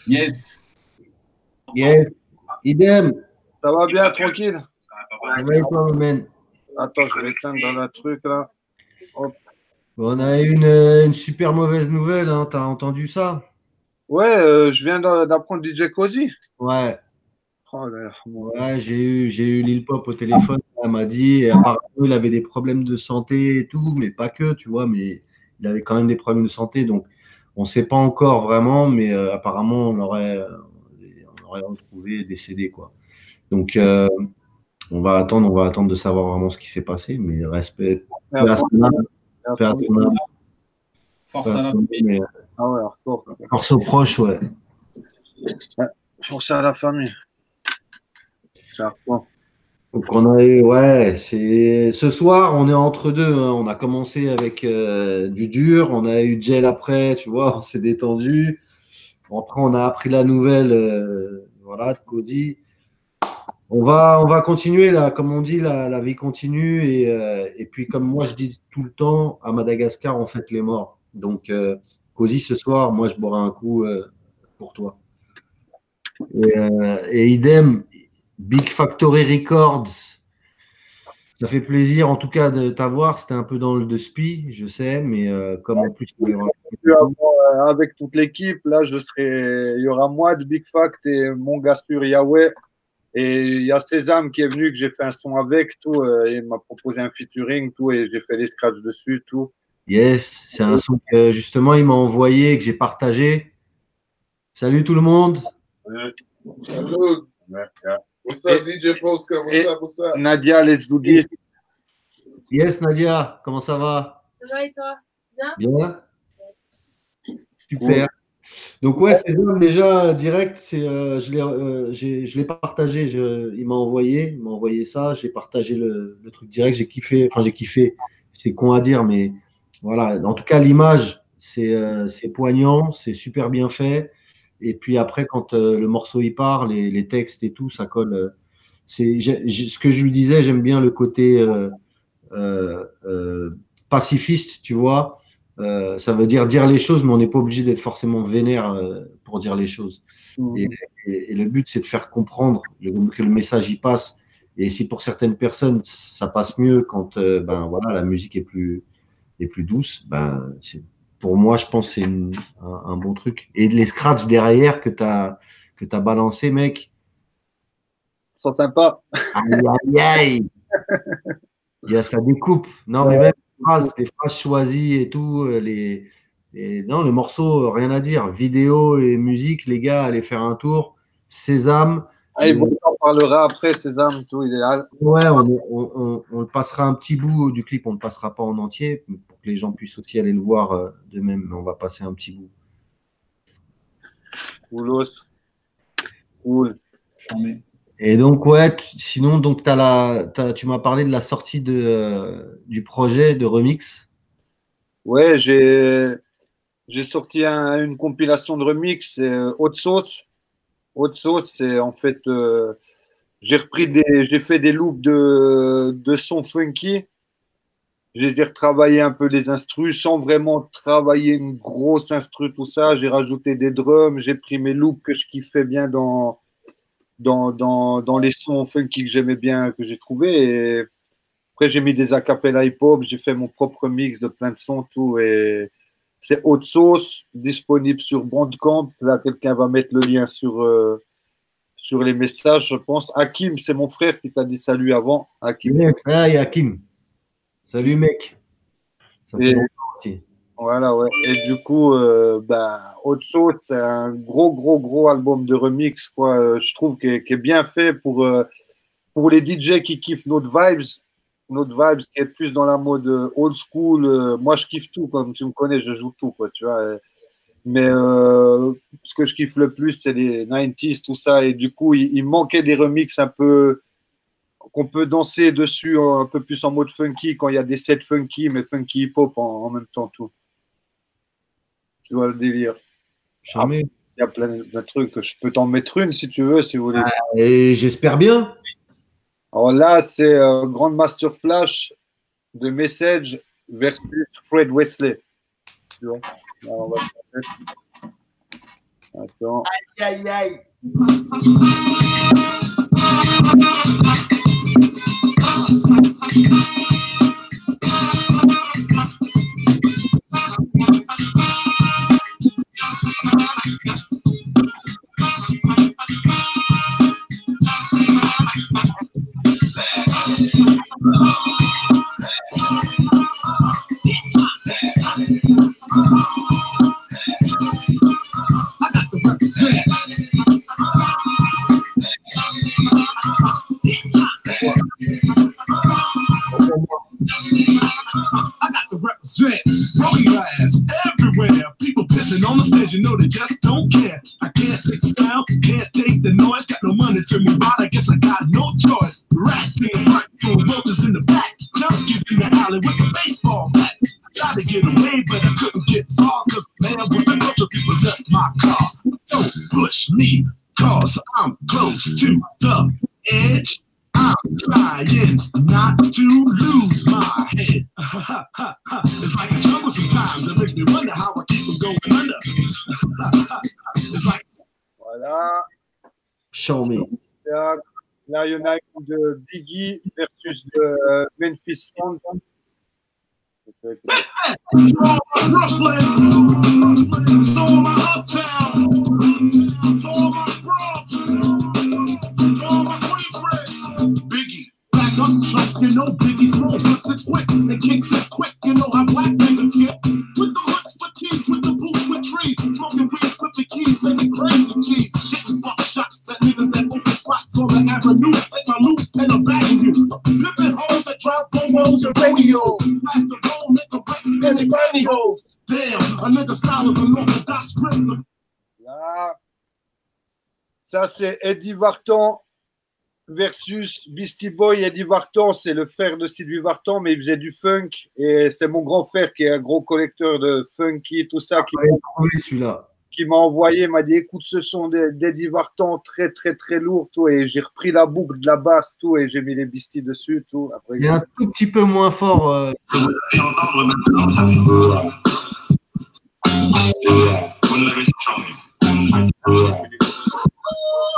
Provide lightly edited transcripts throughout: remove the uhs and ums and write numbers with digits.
Yes. Yes. Idem. Ça va bien, tranquille? Ça va et toi, man? Attends, je vais éteindre dans le truc là. Hop. On a une super mauvaise nouvelle, hein. T'as entendu ça? Ouais, je viens d'apprendre DJ Cozy. Ouais. Oh là là, bon. Ouais, j'ai eu Lil Pop au téléphone. Elle m'a dit, et apparemment, il avait des problèmes de santé et tout, mais pas que, tu vois, mais il avait quand même des problèmes de santé. Donc, on ne sait pas encore vraiment, mais apparemment, on l'aurait retrouvé décédé, quoi. Donc, on va attendre de savoir vraiment ce qui s'est passé, mais respect, paix à son âme, paix à son âme, Force paix à à la son âme, mais, famille. Ah ouais, hardcore. force aux proches, ouais. Force à la famille. C'est hardcore. Donc on a eu, ouais, ce soir, on est entre deux, hein. On a commencé avec du dur, on a eu gel après, tu vois, on s'est détendu. Bon, après, on a appris la nouvelle, voilà, de Cody. On va continuer là, comme on dit, la vie continue. Et puis, comme moi, je dis tout le temps, à Madagascar, on fête les morts. Donc, Cody, ce soir, moi, je boirai un coup pour toi. Et idem, Big Factory Records. Ça fait plaisir en tout cas de t'avoir. C'était un peu dans le de spi, je sais, mais comme en plus Avec toute l'équipe, là, il y aura moi de Big Fact et mon gars sur Yahweh. Et il y a Sésame qui est venu, que j'ai fait un son avec, tout. Il m'a proposé un featuring, tout, et j'ai fait les scratchs dessus, tout. yes, c'est un son que justement il m'a envoyé, que j'ai partagé. Salut tout le monde. Salut. What's up, DJ Poster? What's up? Nadia, let's do this. Yes, Nadia, comment ça va? Ça va et toi? Bien? Bien. Super. Donc ouais, Sésame déjà direct, je l'ai partagé. Il m'a envoyé ça. J'ai partagé le truc direct. J'ai kiffé. Enfin, j'ai kiffé. C'est con à dire, mais voilà. En tout cas, l'image, c'est poignant, c'est super bien fait. Et puis après, quand le morceau il part, les textes et tout, ça colle. Ce que je lui disais, j'aime bien le côté pacifiste, tu vois. Ça veut dire les choses, mais on n'est pas obligé d'être forcément vénère pour dire les choses. Et le but, c'est de faire comprendre que le message y passe. Et si pour certaines personnes, ça passe mieux quand ben, voilà, la musique est plus douce, ben, pour moi, je pense que c'est un bon truc. Et les scratchs derrière que tu as balancé, mec. C'est sympa. Aïe, aïe, aïe. Ça découpe. Non, mais même les phrases choisies et tout, non, le morceau, rien à dire. Vidéo et musique, les gars, allez faire un tour. Sésame. On en parlera après, Sésame, tout idéal. Ouais, on le passera un petit bout du clip, on ne le passera pas en entier pour que les gens puissent aussi aller le voir de même, mais on va passer un petit bout. Coolos. Cool. Et donc, ouais, sinon, donc, tu m'as parlé de la sortie du projet de remix. Ouais, j'ai sorti une compilation de remix, Haute Sauce. Haute Sauce, c'est en fait, j'ai fait des loops de sons funky. Je les ai retravaillés un peu les instrus sans vraiment travailler une grosse instru, tout ça. J'ai rajouté des drums, j'ai pris mes loops que je kiffais bien dans les sons funky que j'aimais bien, que j'ai trouvé. Et après, j'ai mis des acapella hip-hop, j'ai fait mon propre mix de plein de sons, tout. Et c'est Haute Sauce, disponible sur Bandcamp. Là, quelqu'un va mettre le lien sur les messages, je pense. Hakim, c'est mon frère qui t'a dit salut avant. Hakim. Yes, hey, Hakim. Salut, mec. Ça fait longtemps aussi. Voilà, ouais. Et du coup, Haute Sauce, c'est un gros album de remix, quoi. Je trouve qui est bien fait pour les DJ qui kiffent notre vibes. Notre vibes qui est plus dans la mode old school. Moi, je kiffe tout, comme tu me connais, je joue tout, quoi, tu vois. Mais ce que je kiffe le plus, c'est les 90s, tout ça. Et du coup, il manquait des remixes un peu qu'on peut danser dessus un peu plus en mode funky quand il y a des sets funky, mais funky hip-hop en même temps, tout. Tu vois le délire. Jamais. Il y a plein de trucs. Je peux t'en mettre une si tu veux, si vous voulez. Et j'espère bien. Alors là, c'est Grandmaster Flash de Message versus Fred Wesley. Tu vois. Alors, Attends. Aïe, aïe, aïe. I got to represent broken glass everywhere. People pissing on the stage, you know they just don't care. I can't take the style, can't take the noise. Got no money to me out, I guess I got no choice. Rats in the front, rollers in the back, junkies in the alley with the baseball bat. I tried to get away, but I couldn't get far, cause man with the culture possessed my car. Don't push me, cause I'm close to the edge. I'm trying not to lose my head. It's like a jungle sometimes. It makes me wonder how I keep from going under. It's like... Voilà. Show me. Là, il y en a une de Biggie versus de Memphis Sound. Biggie, back up, chump, you know Biggie Small puts it quick, and kicks it quick, you know how black niggas get. With the hoods, fatigues, with the boots, with trees, smoking weed, flipping keys, making crazy cheese, hitting buck shots at niggas that open spots on the avenue, take my loot and I'm bagging you. Pippin' hoes that drop promos and radios, flash the roll, make a break, and they panty hoes. Damn, a nigga style is an orthodox script. Là, ça c'est Eddie Vartan versus Beastie Boy. Eddie Vartan, c'est le frère de Sylvie Vartan, mais il faisait du funk. Et c'est mon grand frère qui est un gros collecteur de funky, tout ça, qui m'a envoyé, m'a dit écoute ce son d'Eddie Vartan, très très très lourd, tout. Et j'ai repris la boucle de la basse, tout, et j'ai mis les Beastie dessus, tout. Après, il est un tout petit peu moins fort.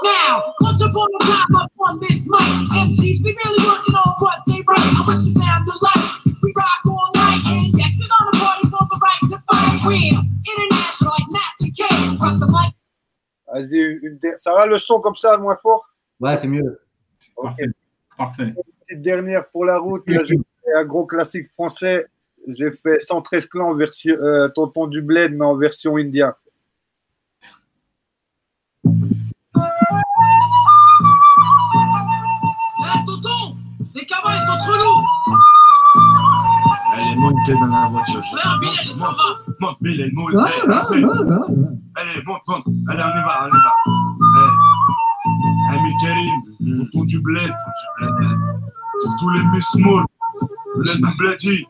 Now, once upon a time up on this mic, MCs be really working on what they write. I want the sound alike. We rock all night, and yes, we're gonna party for the right to find real. International like Matt K. Rock the mic. Vas-y, ça va le son comme ça, moins fort? Ouais, c'est mieux. Ok. Parfait. Une petite dernière pour la route. Là, j'ai fait un gros classique français. J'ai fait 113 clans, version Tonton du Bled, mais en version India. Tonton, les camarades sont trop lourds. Elle est montée dans la voiture. Ouais, Bilal, il s'en va. Monte, Bilal, monte. Allez, monte. Allez, on y va. Ami Karim, Tonton du Bled. Tous les Miss Moll, Bled du Bledi.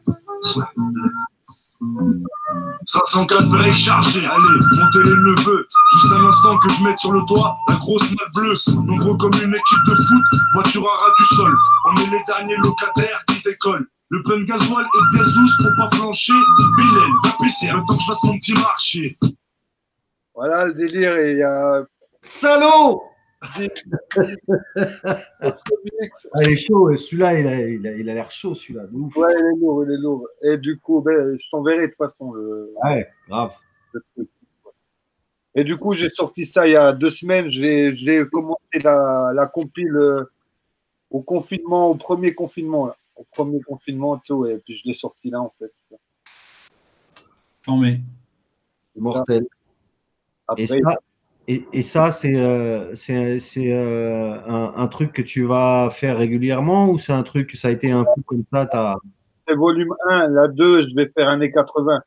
504 breaks chargés, allez, montez les neveux. Juste un instant que je mette sur le toit la grosse nappe bleue. Nombreux comme une équipe de foot, voiture à ras du sol. On est les derniers locataires qui décollent. Le plein gasoil et des ousses pour pas flancher. Bilal, va pisser, le temps que je fasse mon petit marché. Voilà le délire. Et il y a. Salaud! Ah, il est chaud, celui-là, il a l'air chaud, celui-là. De ouf. Ouais, il est lourd. Et du coup, ben, je t'enverrai de toute façon ouais, grave. le truc. Et du coup, j'ai sorti ça il y a 2 semaines. J'ai commencé la compile au confinement, au premier confinement. Là. Au premier confinement, tout. Et puis, je l'ai sorti là, en fait. T'en mets. Mortel. Après, Et ça, c'est un truc que tu vas faire régulièrement ou c'est un truc, ça a été un coup comme ça c'est volume 1, la 2, je vais faire années 80.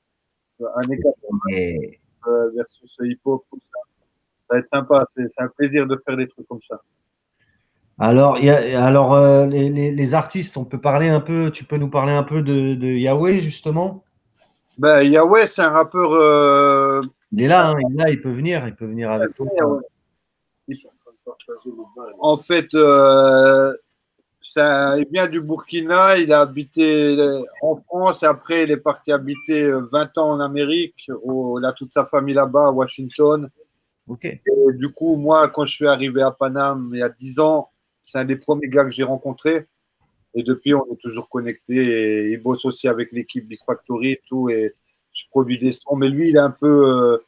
Années 80 versus hip-hop, tout ça. Ça va être sympa, c'est un plaisir de faire des trucs comme ça. Alors, les artistes, on peut parler un peu, tu peux nous parler un peu de Yahweh, justement? Ben, Yahweh, c'est un rappeur. Il est là, il peut venir avec toi. En fait, il vient du Burkina, il a habité en France, et après il est parti habiter 20 ans en Amérique, il a toute sa famille là-bas à Washington. Ok. Et du coup, moi, quand je suis arrivé à Paname il y a 10 ans, c'est un des premiers gars que j'ai rencontré. Et depuis, on est toujours connectés. Et il bosse aussi avec l'équipe Big Factory et tout. Et je produis des sons. Mais lui, il est un peu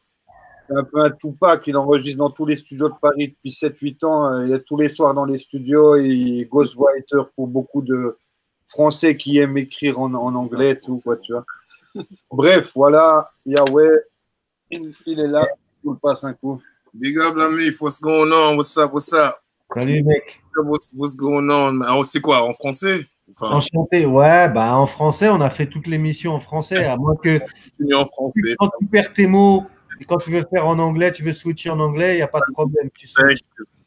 un Tupac. Il enregistre dans tous les studios de Paris depuis 7-8 ans. Il est tous les soirs dans les studios. Il ghostwriter pour beaucoup de Français qui aiment écrire en anglais et tout, quoi, tu vois. Bref, voilà. Yahweh, il est là. Je vous le passe un coup. Big up, Lamif. What's going on? What's up? What's up? Salut mec. What's going on? Ah, c'est quoi, en français? Enfin, Enchanté. Ouais, bah en français, on a fait toute l'émission en français, à moins que en français. quand tu perds tes mots et quand tu veux faire en anglais, tu veux switcher en anglais, il n'y a pas de problème. Tu switches.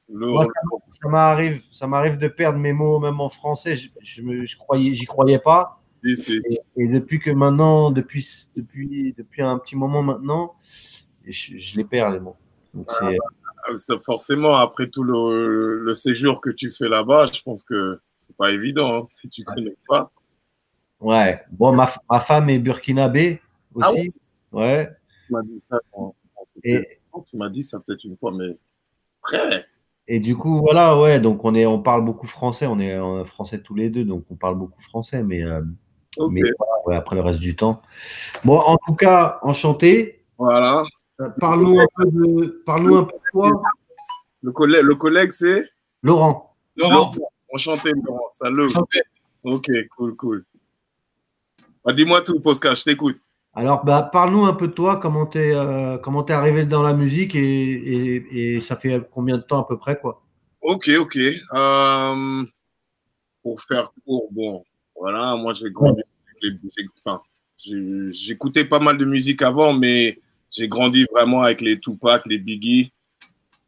Moi, ça m'arrive de perdre mes mots même en français. J'y croyais pas. Et depuis que maintenant, depuis un petit moment maintenant, je les perds les mots. Donc, forcément, après tout le séjour que tu fais là-bas, je pense que c'est pas évident, hein, si tu connais pas. Ouais. Bon, ma femme est burkinabé aussi. Ah ouais. Tu m'as dit ça tu m'as dit ça peut-être une fois, mais après. Et du coup, voilà, ouais, donc on parle beaucoup français, on est français tous les deux, donc on parle beaucoup français, mais voilà, ouais, après le reste du temps. Bon, en tout cas, enchanté. Voilà. Parle-nous un peu de toi. Le collègue, c'est Laurent. Enchanté, Laurent. Salut. Enchanté. Ok, cool. Bah, dis-moi tout, Posca, je t'écoute. Alors, bah, parle-nous un peu de toi, comment t'es arrivé dans la musique et ça fait combien de temps à peu près, quoi? Ok. Pour faire court, bon, voilà, moi j'ai grandi. J'écoutais pas mal de musique avant, mais j'ai grandi vraiment avec les Tupac, les Biggie,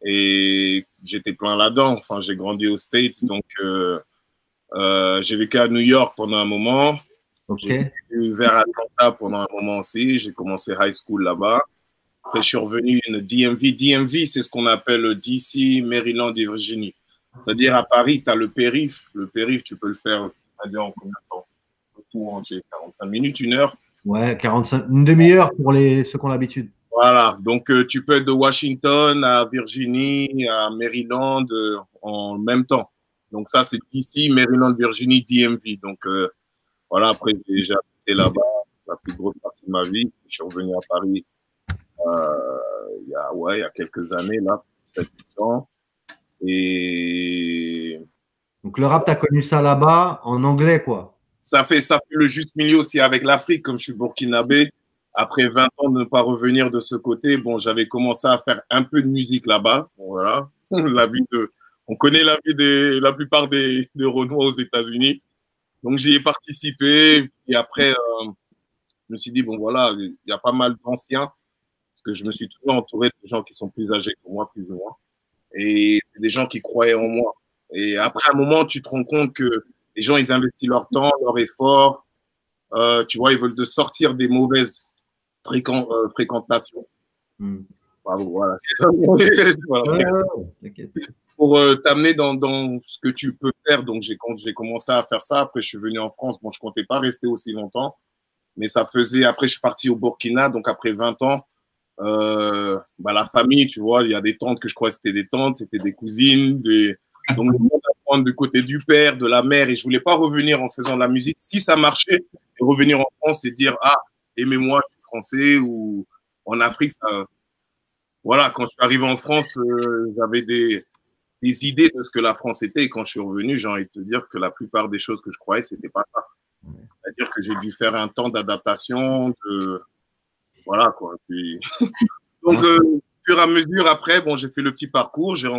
et j'étais plein là-dedans. Enfin, j'ai grandi aux States, donc j'ai vécu à New York pendant un moment. Okay. J'ai vécu vers Atlanta pendant un moment aussi. J'ai commencé high school là-bas. Après, je suis revenu une DMV. DMV, c'est ce qu'on appelle DC, Maryland et Virginie. C'est-à-dire à Paris, tu as le périph'. Le périph', tu peux le faire en combien de temps? Tout entier, 45 minutes, 1 heure. Ouais, 45, une demi-heure pour ceux qui ont l'habitude. Voilà, donc tu peux être de Washington à Virginie, à Maryland en même temps. Donc ça, c'est DC, Maryland, Virginie, DMV. Donc voilà, après, j'ai habité là-bas la plus grosse partie de ma vie. Je suis revenu à Paris il y a quelques années, là, 7 ans. Et donc le rap, tu as connu ça là-bas en anglais, quoi. Ça fait le juste milieu aussi avec l'Afrique, comme je suis burkinabé. Après 20 ans de ne pas revenir de ce côté, bon, j'avais commencé à faire un peu de musique là-bas. Bon, voilà. On connaît la vie la plupart des Renois aux États-Unis. Donc, j'y ai participé. Et après, je me suis dit, bon, voilà, il y a pas mal d'anciens. Parce que je me suis toujours entouré de gens qui sont plus âgés que moi, plus ou moins. Et c'est des gens qui croyaient en moi. Et après un moment, tu te rends compte que les gens, ils investissent leur temps, leur effort. Tu vois, ils veulent te sortir des mauvaises fréquentations. Bravo, voilà. Voilà. Pour t'amener dans ce que tu peux faire. Donc, j'ai commencé à faire ça. Après, je suis venu en France. Bon, je ne comptais pas rester aussi longtemps. Mais ça faisait… Après, je suis parti au Burkina. Donc, après 20 ans, la famille, tu vois, il y a des tantes que je crois que c'était des tantes, c'était des cousines, donc apprendre du côté du père, de la mère, et je voulais pas revenir en faisant de la musique. Si ça marchait, et revenir en France et dire aimez-moi, je suis français, ou en Afrique, ça. Voilà, quand je suis arrivé en France, j'avais des idées de ce que la France était, et quand je suis revenu, j'ai envie de te dire que la plupart des choses que je croyais, c'était pas ça. C'est-à-dire que j'ai dû faire un temps d'adaptation, voilà, quoi. Puis… Donc, au fur et à mesure, après, bon, j'ai fait le petit parcours, j'ai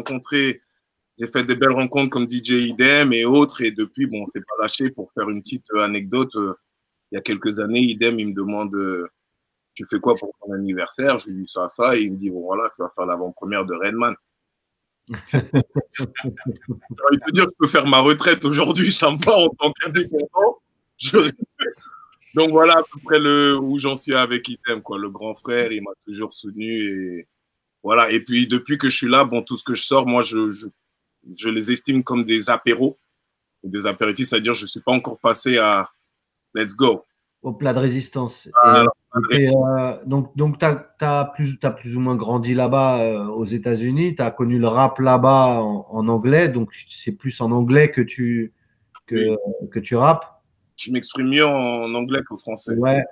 fait des belles rencontres comme DJ Idem et autres, et depuis, bon, on s'est pas lâché. Pour faire une petite anecdote, il y a quelques années, Idem, il me demande tu fais quoi pour ton anniversaire? Je lui dis ça, et il me dit, bon, voilà, tu vas faire l'avant-première de Redman. J'ai envie de te dire, je peux faire ma retraite aujourd'hui, ça me va en tant qu'indépendant. Donc voilà à peu près où j'en suis avec Idem, quoi. Le grand frère, il m'a toujours soutenu, et voilà. Et puis depuis que je suis là, bon, tout ce que je sors, moi, je les estime comme des apéros, des apéritifs, c'est-à-dire je ne suis pas encore passé à let's go. Au plat de résistance. Donc t'as plus ou moins grandi là-bas aux États-Unis. Tu as connu le rap là-bas en anglais. Donc, c'est plus en anglais que tu rappes. Je m'exprime mieux en anglais qu'au français. Ouais.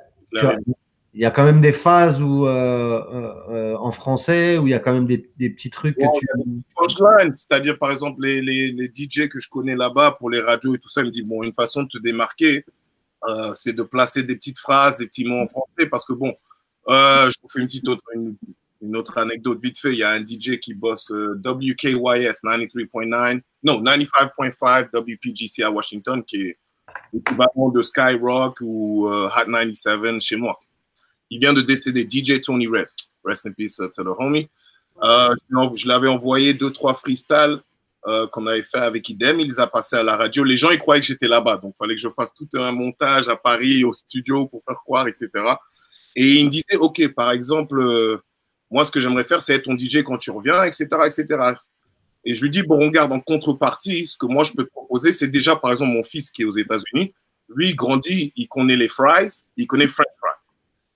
Il y a quand même des phases où, en français où il y a quand même des petits trucs que tu. Punchline, c'est-à-dire, par exemple, les DJ que je connais là-bas pour les radios et tout ça, ils me disent, bon, une façon de te démarquer, c'est de placer des petites phrases, des petits mots en français, parce que bon, je vous fais une autre anecdote vite fait. Il y a un DJ qui bosse WKYS 93.9, non, 95.5 WPGC à Washington, qui est l'équivalent de Skyrock ou Hot 97 chez moi. Il vient de décéder, DJ Tony Red. Rest in peace to the homie. Je l'avais envoyé 2-3 freestyles qu'on avait fait avec Idem. Il les a passés à la radio. Les gens, ils croyaient que j'étais là-bas. Donc, il fallait que je fasse tout un montage à Paris, au studio, pour faire croire, etc. Et il me disait, OK, par exemple, moi, ce que j'aimerais faire, c'est être ton DJ quand tu reviens, etc., etc. Et je lui dis, bon, regarde, en contrepartie, ce que moi, je peux te proposer, c'est déjà, par exemple, mon fils qui est aux États-Unis. Lui, il grandit, il connaît les fries, il connaît French fries.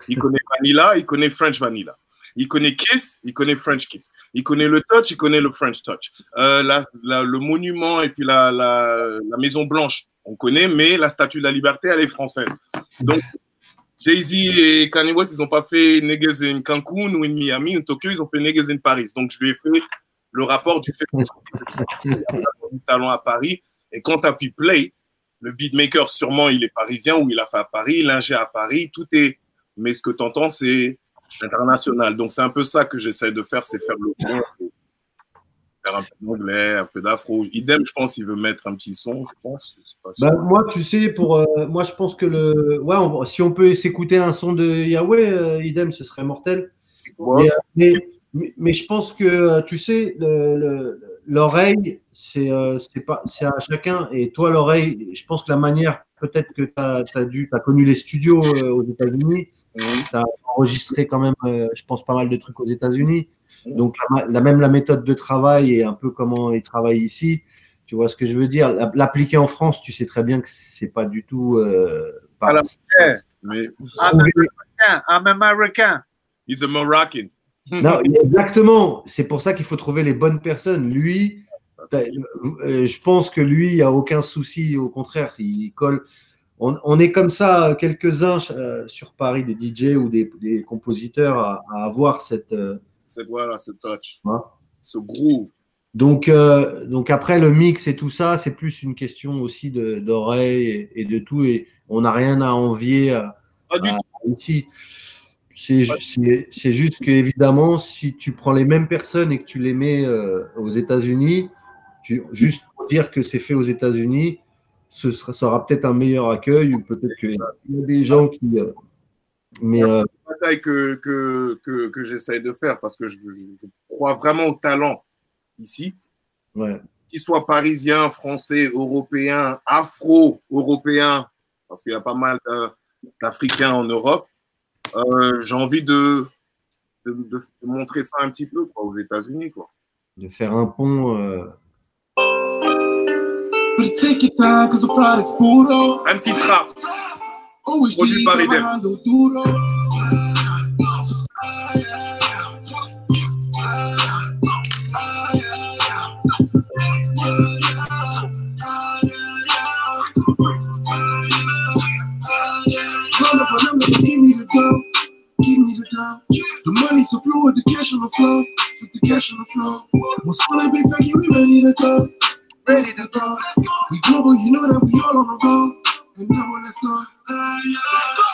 Il connaît Vanilla, il connaît French Vanilla. Il connaît Kiss, il connaît French Kiss. Il connaît le Touch, il connaît le French Touch. Le monument et puis la Maison Blanche, on connaît, mais la Statue de la Liberté, elle est française. Donc, Jay-Z et Kanye West, ils n'ont pas fait Niggas in Cancun ou in Miami ou Tokyo, ils ont fait Niggas in Paris. Donc, je lui ai fait le rapport du fait du talent à Paris. Et quand tu appuies play, le beatmaker, sûrement, il est parisien ou il a fait à Paris, l'ingé à Paris, tout est. Mais ce que tu entends, c'est international. Donc, c'est un peu ça que j'essaie de faire, c'est faire le pont, faire un peu d'anglais, un peu d'afro. Idem, je pense, il veut mettre un petit son, je pense. Moi, tu sais, moi, je pense que si on peut s'écouter un son de Yahweh, Idem, ce serait mortel. Ouais. Mais je pense que, tu sais, l'oreille, c'est à chacun. Et toi, l'oreille, je pense que la manière, peut-être que tu as connu les studios aux États-Unis, tu as enregistré quand même, je pense, pas mal de trucs aux États-Unis. Donc, la méthode de travail et un peu comment ils travaillent ici, tu vois ce que je veux dire. L'appliquer en France, tu sais très bien que c'est pas du tout. Mais I'm American. He's a Moroccan. Non, exactement. C'est pour ça qu'il faut trouver les bonnes personnes. Lui, je pense que lui, il n'y a aucun souci. Au contraire, il colle. On est comme ça, quelques-uns sur Paris, des DJ ou des compositeurs à avoir cette. Voilà, ce touch, hein, ce groove. Donc après, le mix et tout ça, c'est plus une question aussi d'oreille et de tout. Et on n'a rien à envier ici. C'est juste qu'évidemment, si tu prends les mêmes personnes et que tu les mets aux États-Unis, juste pour dire que c'est fait aux États-Unis, ça sera peut-être un meilleur accueil ou peut-être qu'il y a des gens qui. C'est une bataille que j'essaye de faire parce que je crois vraiment au talent ici. Ouais. Qu'il soit parisien, français, européen, afro-européen, parce qu'il y a pas mal d'Africains en Europe. J'ai envie de montrer ça un petit peu aux États-Unis, quoi. De faire un pont. Un petit trap. Produit par Idem. The money's so fluid, the cash on the floor. Put the cash on the floor. What's gonna be fake? We ready to go. Ready to go. We global, you know that we all on the road. And now let's go.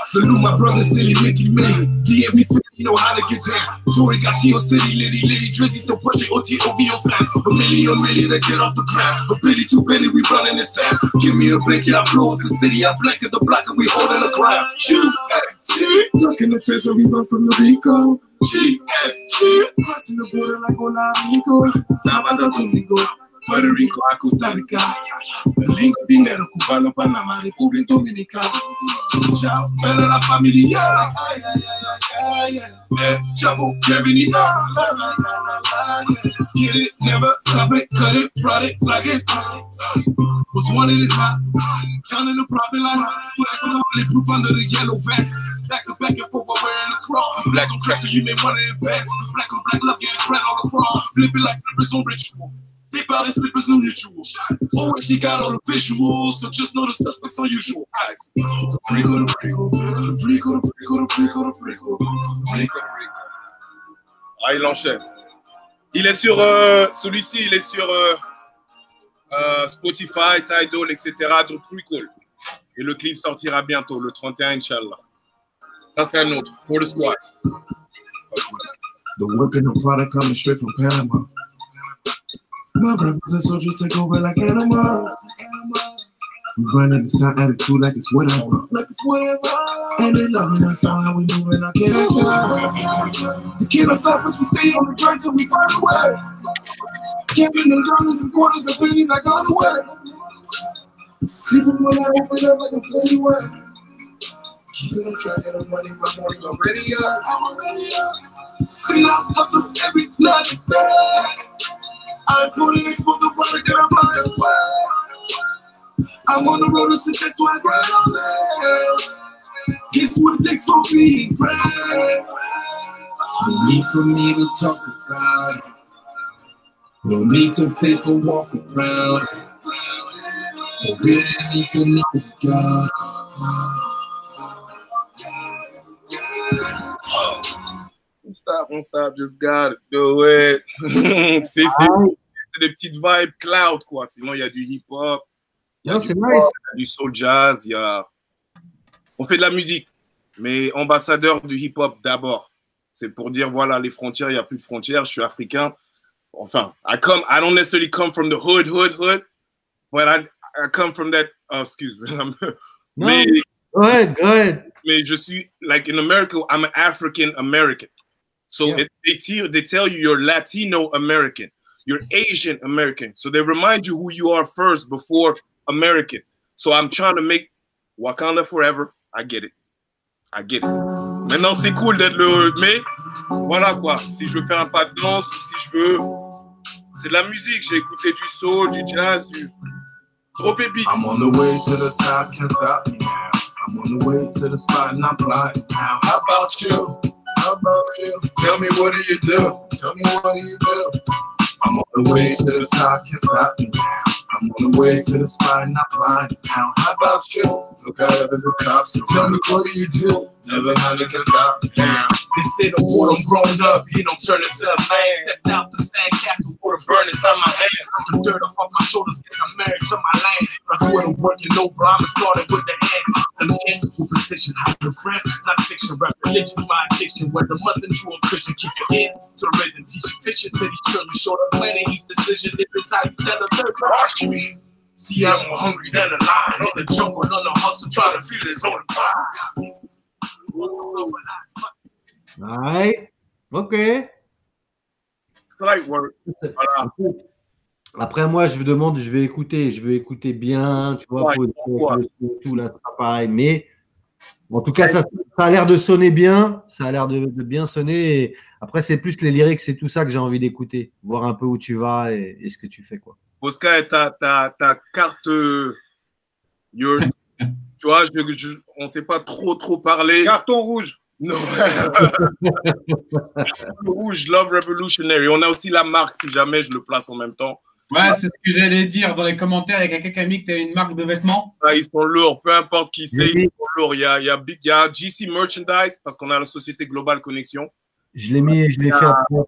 Salute my brother, Silly, Mickey, Millie. DMV, you know how to get down. Tory got T.O. City, Liddy, Drizzy still pushing OTOV on snap. A million to get off the ground. But Billy too Billy, we running this town. Give me a blanket, I blow up the city. I blanket the block and we holding the crowd. Shoot, look in the face and we run from the Rico. Crossing the border like hola amigos. Sábado, domingo. Puerto Rico a Costa Rica, Lingo, dinero, cubano, Panamá, República Dominicana. Chao, pero la familia. Chavo, bienvenido. Get it, never stop it, cut it, ride it like it. Was wanted is hot, counting the profit like black on bulletproof under the yellow vest. Back to back and forth while wearing the cross. Black on track, so you may want to invest. Black on black, love getting spread all across. Flip it like flippers on ritual. Dip out and slippers, no mutual. Always she got all the visuals, so just know the suspects unusual. Eyes. The prequel, the prequel, the prequel, the prequel, the prequel, the prequel, the prequel. Ah, il enchaîne. Il est sur celui-ci, il est sur Spotify, Tidal, etc. The Prequel. Et le clip sortira bientôt, le 31, Inch'Allah. Ça, c'est un autre, For the Squad. The work and the product coming straight from Panama. My brothers and soldiers take over like animals. We running this time attitude like it's whatever. Like it's whatever. And they loving us all how we moving, I can't stop. They cannot stop us, we stay on the grind till we find a way. Camping in corners and corners, the pennies I got away. Sleeping when I open up like a flinty way. Keeping on track of the money, my morning already up. I'm already up. Still out, hustle every night and day. I'm putting this for the product that I'm flying away. I'm on the road to success, so I grind all day. Guess what it takes for me to pray. No need for me to talk about it. No need to fake or walk around it. I really need to know God. On stop, just gotta do it. C'est des petites vibes cloud, quoi. Sinon, il y a du hip-hop, il y a du soul jazz, il y a... On fait de la musique, mais ambassadeur du hip-hop d'abord. C'est pour dire, voilà, les frontières, il n'y a plus de frontières, je suis africain. Enfin, I don't necessarily come from the hood, but I come from that, excuse me. Mais, ouais, go ahead. Mais je suis, like in America, I'm an African American. So yeah. They tell you you're Latino American, you're Asian American. So they remind you who you are first before American. So I'm trying to make Wakanda forever. I get it. Maintenant, c'est cool d'être le... Mais voilà quoi. Si je veux faire un pas de danse, si je veux... C'est de la musique. J'ai écouté du soul, du jazz, du... Trop beats. I'm on the way to the top, can't stop me now. I'm on the way to the spot and I'm flying now. How about you? How about you? Tell me what do you do? Tell me what do you do? I'm on the way to the top, can't stop me now. I'm on the way to the spot and I'm flying now. How about you? Look out at the cops and tell me what do you do? Never mind, it can stop me now. They say the boy I'm grown up, he don't turn into a man. Stepped out the sandcastle, water burn inside my hands. I'm the dirt off my shoulders, guess I'm married to my land. I swear to working over, I'm started with the hand. With precision, hydrograph, not fiction, rap religion's my addiction. Whether Muslim, Jew, or Christian, keep your hands to the rhythm, teach you fishing to these children. Show the planet each decision, this is how you tell a third person. See, I'm more hungry than a lion on the jungle, on the hustle, trying to feel his own pride. Ouais, ok. Slight work. Voilà. Après, moi, je vais écouter bien, tu vois, tout là, c'est pas pareil. Mais en tout cas, ça a l'air de sonner bien, ça a l'air de bien sonner. Et après, c'est plus les lyrics, c'est tout ça que j'ai envie d'écouter, voir un peu où tu vas et ce que tu fais, quoi. Oscar, ta carte, tu vois, on ne sait pas trop parler. Carton rouge. Non. Rouge, Love Revolutionary. On a aussi la marque, si jamais je le place en même temps. Ouais, c'est ce que j'allais dire dans les commentaires. Il y a quelqu'un qui a mis que tu as une marque de vêtements. Ah, ils sont lourds, peu importe qui c'est, ils sont lourds. Il y a GC Merchandise parce qu'on a la société Global Connection. Je l'ai fait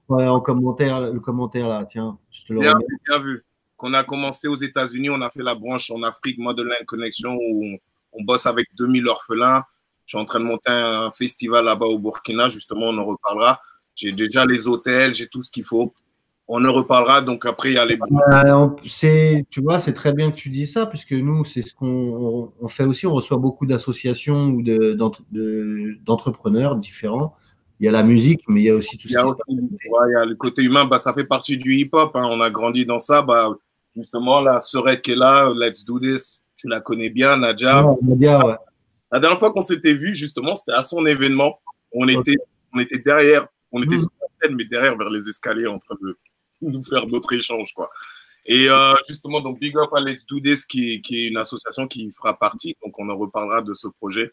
en commentaire, le commentaire là, tiens, je te le remets. Bien vu. Qu'on a commencé aux États-Unis, on a fait la branche en Afrique, Motherland Connection, où on bosse avec 2000 orphelins. Je suis en train de monter un festival là-bas au Burkina, justement, on en reparlera. J'ai déjà les hôtels, j'ai tout ce qu'il faut. On en reparlera, donc après, il y a les... Tu vois, c'est très bien que tu dis ça, puisque nous, c'est ce qu'on fait aussi. On reçoit beaucoup d'associations ou d'entrepreneurs différents. Il y a la musique, mais il y a aussi tout ça. Il y a le côté humain, ça fait partie du hip-hop. Hein. On a grandi dans ça. Justement, la Sorette qui est là, Let's Do This, tu la connais bien, Nadia. Nadia, ouais. La dernière fois qu'on s'était vu, justement, c'était à son événement. On était derrière, on était sur la scène, mais derrière, vers les escaliers, en train de nous faire d'autres échanges, quoi. Et justement, donc Big Up à Let's Do This, qui est une association qui fera partie, donc on en reparlera de ce projet.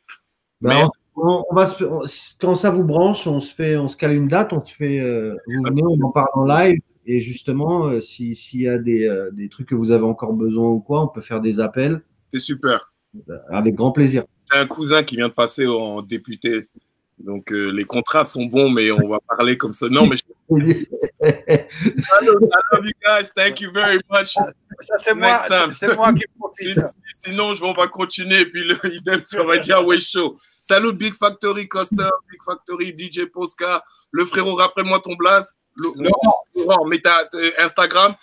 Ben, quand ça vous branche, on se cale une date, vous venez, on en parle en live. Et justement, s'il y a des trucs que vous avez encore besoin ou quoi, on peut faire des appels. C'est super. Avec grand plaisir. J'ai un cousin qui vient de passer en député. Donc, les contrats sont bons, mais on va parler comme ça. Non, mais I love you guys. Thank you very much. Ça, c'est moi qui profite. Sinon, on va continuer. Et puis, idem, ça va dire ouais, chaud. Salut, Big Factory Coster, Big Factory DJ Posca. Le frérot, rappelle-moi ton blaze. Laurent, mets ta Instagram.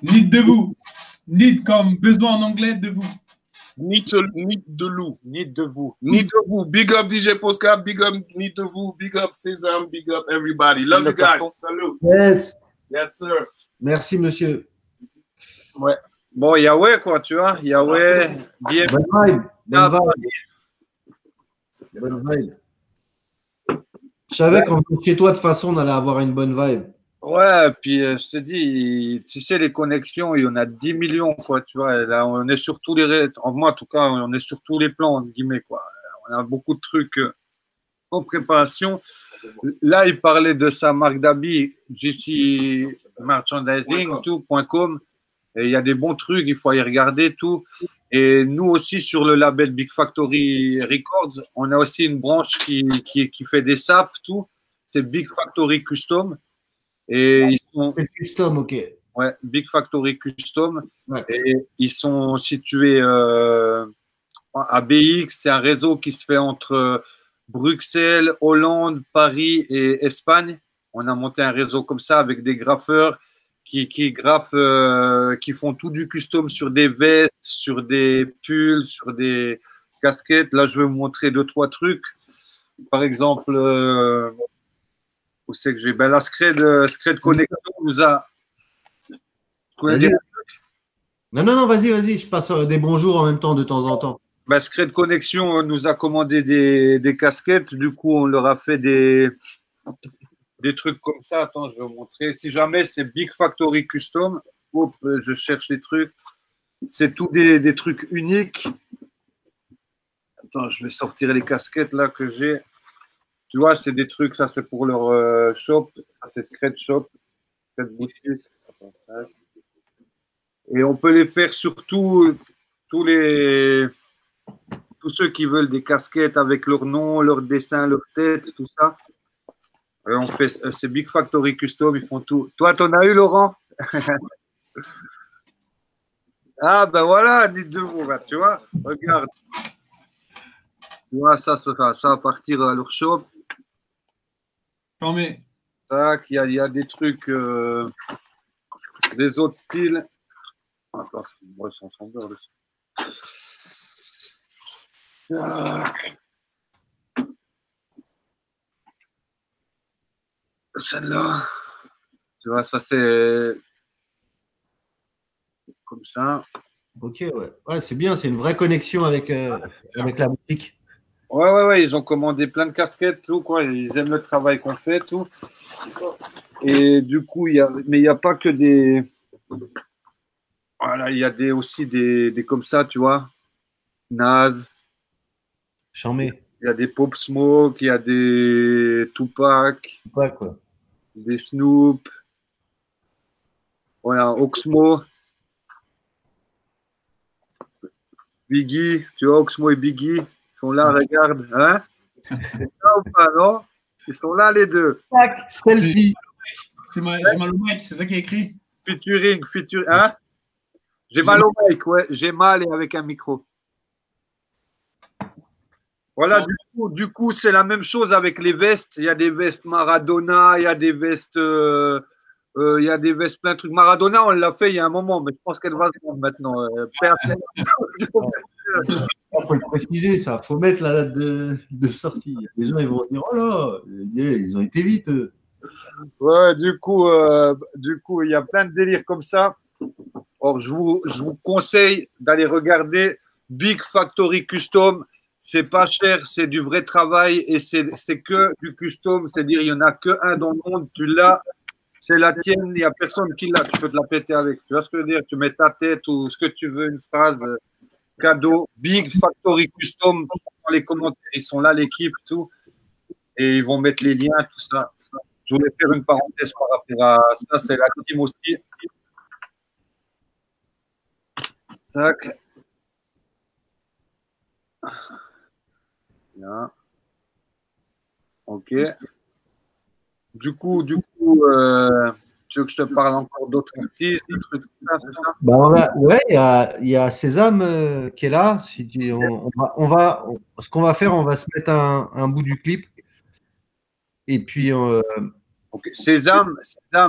Need de vous. Need comme besoin en anglais de vous. Need de loup. Need de vous. Need de vous. Big up DJ Posca. Big up Need de vous. Big up Sésame. Big up everybody. Love you guys. Salut. Yes. Yes, sir. Merci, monsieur. Ouais. Bon, Yahweh, quoi, tu vois. Yahweh. Bien. Bonne vibe. Bonne vibe. Je savais qu'en venant chez toi, de toute façon, on allait avoir une bonne vibe. Ouais, puis je te dis, tu sais, les connexions, il y en a 10 millions, quoi, tu vois. Et là, on est sur tous les, moi, en tout cas, on est sur tous les plans, entre guillemets, quoi. On a beaucoup de trucs en préparation. Là, il parlait de sa marque d'habits, JC Merchandising, tout.com. Et il y a des bons trucs, il faut y regarder tout. Et nous aussi, sur le label Big Factory Records, on a aussi une branche qui fait des sapes, tout. C'est Big Factory Custom. Et ils sont. Custom, ok. Ouais, Big Factory Custom. Ouais. Et ils sont situés à BX. C'est un réseau qui se fait entre Bruxelles, Hollande, Paris et Espagne. On a monté un réseau comme ça avec des graffeurs qui graffent, qui font tout du custom sur des vestes, sur des pulls, sur des casquettes. Là, je vais vous montrer 2-3 trucs. Par exemple, où c'est que j'ai la Scred Connection nous a. Non, vas-y, je passe des bonjours en même temps de temps en temps. Ben, Scred Connection nous a commandé des casquettes, du coup on leur a fait des trucs comme ça. Attends, je vais vous montrer. Si jamais c'est Big Factory Custom, hop, je cherche les trucs. C'est tout des trucs uniques. Attends, je vais sortir les casquettes là que j'ai. Tu vois, c'est des trucs, ça c'est pour leur shop, ça c'est Scred Shop, Scred Boutique. Et on peut les faire sur tous ceux qui veulent des casquettes avec leur nom, leur dessin, leur tête, tout ça. Et on fait, c'est Big Factory Custom, ils font tout. Toi, t'en as eu, Laurent? Ah, ben voilà, dites de vous, tu vois, regarde. Tu vois, ça va partir à leur shop. Mais... Tac, il y a des trucs, des autres styles. Attends, moi, ils sont ensemble dessus. Celle-là, tu vois, ça c'est comme ça. Ok, ouais, c'est bien, c'est une vraie connexion avec la boutique. Ouais, ils ont commandé plein de casquettes, tout, quoi. Ils aiment le travail qu'on fait, tout. Et du coup, il n'y a pas que des. Voilà, il y a aussi des comme ça, tu vois. Naz. Charmé. Il y a des Pop Smoke, il y a des Tupac. Ouais, quoi. Des Snoop. Voilà, Oxmo. Biggie, tu vois, Oxmo et Biggie. Ils sont là, regarde. Hein? C'est ça ou pas, non? Ils sont là, les deux. Tac, selfie. J'ai mal au mic, c'est ça qui est écrit. Featuring. Hein? J'ai mal au mic, ouais. J'ai mal et avec un micro. Voilà, du coup, c'est la même chose avec les vestes. Il y a des vestes Maradona, il y a des vestes, plein de trucs. Maradona, on l'a fait il y a un moment, mais je pense qu'elle va se vendre maintenant. Il faut le préciser, ça. Il faut mettre la date de sortie. Les gens, ils vont dire, oh là, ils ont été vite. Ouais, du coup, il y a plein de délires comme ça. Or, je vous conseille d'aller regarder Big Factory Custom. C'est pas cher, c'est du vrai travail et c'est que du custom. C'est-à-dire, il n'y en a qu'un dans le monde. Tu l'as, c'est la tienne, il n'y a personne qui l'a, tu peux te la péter avec. Tu vois ce que je veux dire? Tu mets ta tête ou ce que tu veux, une phrase, cadeau, Big Factory Custom, dans les commentaires, ils sont là, l'équipe, tout, et ils vont mettre les liens, tout ça. Je voulais faire une parenthèse par rapport à ça, c'est la team aussi. Tac. Là. Ok. Du coup, tu veux que je te parle encore d'autres artistes, des trucs comme ça, c'est ça? Bah, ouais, il y a Sésame qui est là. Si ce qu'on va faire, on va se mettre un bout du clip. Et puis. Okay. Sésame,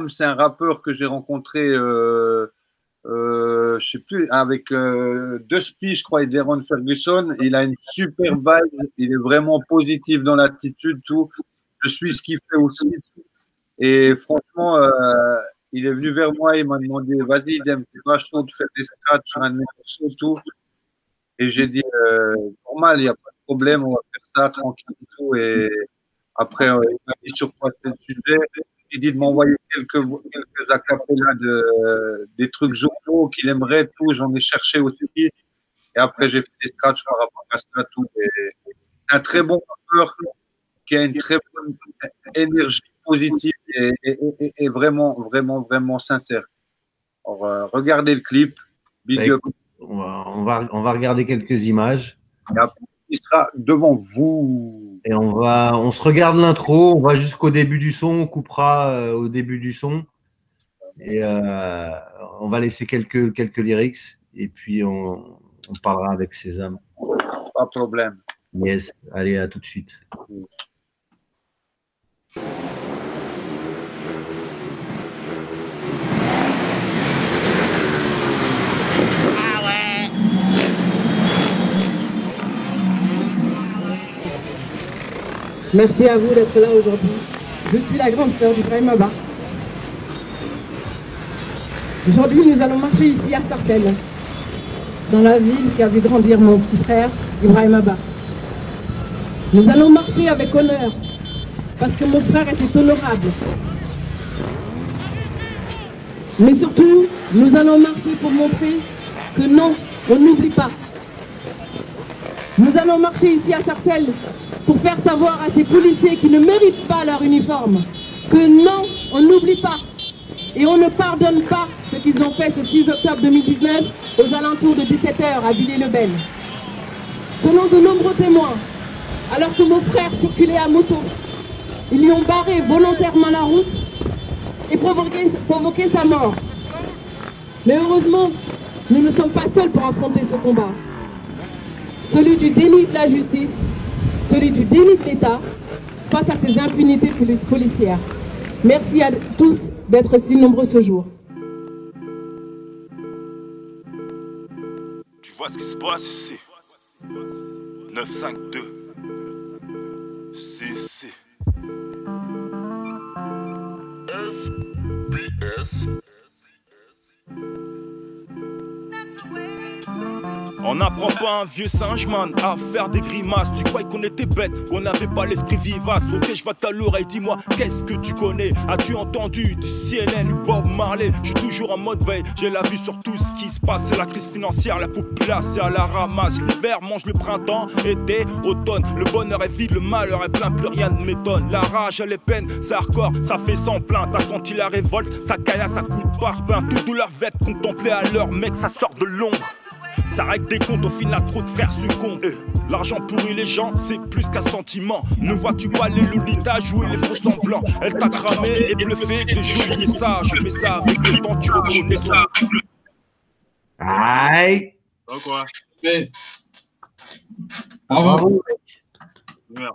c'est un rappeur que j'ai rencontré, je sais plus, avec Dusty, je crois, et Deron Ferguson. Il a une super vibe, il est vraiment positif dans l'attitude, tout. Je suis ce qu'il fait aussi. Et franchement, il est venu vers moi, il m'a demandé, vas-y, Dem, tu vas chaud, tu fais des scratchs sur un de mes morceaux, tout. Et j'ai dit, normal, il n'y a pas de problème, on va faire ça tranquille et tout. Et après, il m'a dit sur quoi c'était le sujet. Il dit de m'envoyer quelques acapellas des trucs journaux qu'il aimerait, tout. J'en ai cherché aussi. Et après, j'ai fait des scratchs par rapport à ça, tout. Et un très bon rappeur qui a une très bonne énergie positive et vraiment, vraiment, vraiment sincère. Alors, regardez le clip. Big up. On va regarder quelques images. Et après, il sera devant vous. Et on se regarde l'intro, on va jusqu'au début du son, on coupera au début du son. Et on va laisser quelques lyrics. Et puis on parlera avec Sésame. Pas de problème. Yes, allez, à tout de suite. Merci à vous d'être là aujourd'hui. Je suis la grande sœur d'Ibrahim Abba. Aujourd'hui, nous allons marcher ici à Sarcelles, dans la ville qui a vu grandir mon petit frère, Ibrahim Abba. Nous allons marcher avec honneur, parce que mon frère était honorable. Mais surtout, nous allons marcher pour montrer que non, on n'oublie pas. Nous allons marcher ici à Sarcelles pour faire savoir à ces policiers qui ne méritent pas leur uniforme que non, on n'oublie pas et on ne pardonne pas ce qu'ils ont fait ce 6 octobre 2019 aux alentours de 17h à Villers-le-Bel. Selon de nombreux témoins, alors que mon frère circulait à moto, ils lui ont barré volontairement la route et provoqué sa mort. Mais heureusement, nous ne sommes pas seuls pour affronter ce combat. Celui du déni de la justice, celui du déni de l'État face à ces impunités policières. Merci à tous d'être si nombreux ce jour. Tu vois ce qui se passe ici? 952 CC SBS. On n'apprend pas un vieux singe man à faire des grimaces. Tu croyais qu'on était bête, qu'on n'avait pas l'esprit vivace. Ok, je vois ta l'oreille, dis-moi, qu'est-ce que tu connais? As-tu entendu du CNN, du Bob Marley? Je suis toujours en mode veille, j'ai la vue sur tout ce qui se passe. C'est la crise financière, la population à la ramasse. L'hiver mange le printemps, été, automne. Le bonheur est vide, le malheur est plein, plus rien ne m'étonne. La rage, elle est peine, c'est hardcore, ça fait sans plainte. T'as senti la révolte, ça caillasse, ça coûte par pain. Toute douleur vête, contemplée à l'heure, mec, ça sort de l'ombre. Ça règle des comptes, au final trop de frères succombent. L'argent pourrit les gens, c'est plus qu'un sentiment. Ne vois-tu pas les lolitas jouer les faux semblants? Elle t'a cramé et bluffé, des jolis messages. Mais ça, avec le temps, tu reconnais ça. Aïe. Donc, quoi? Mais... Bravo. Merde.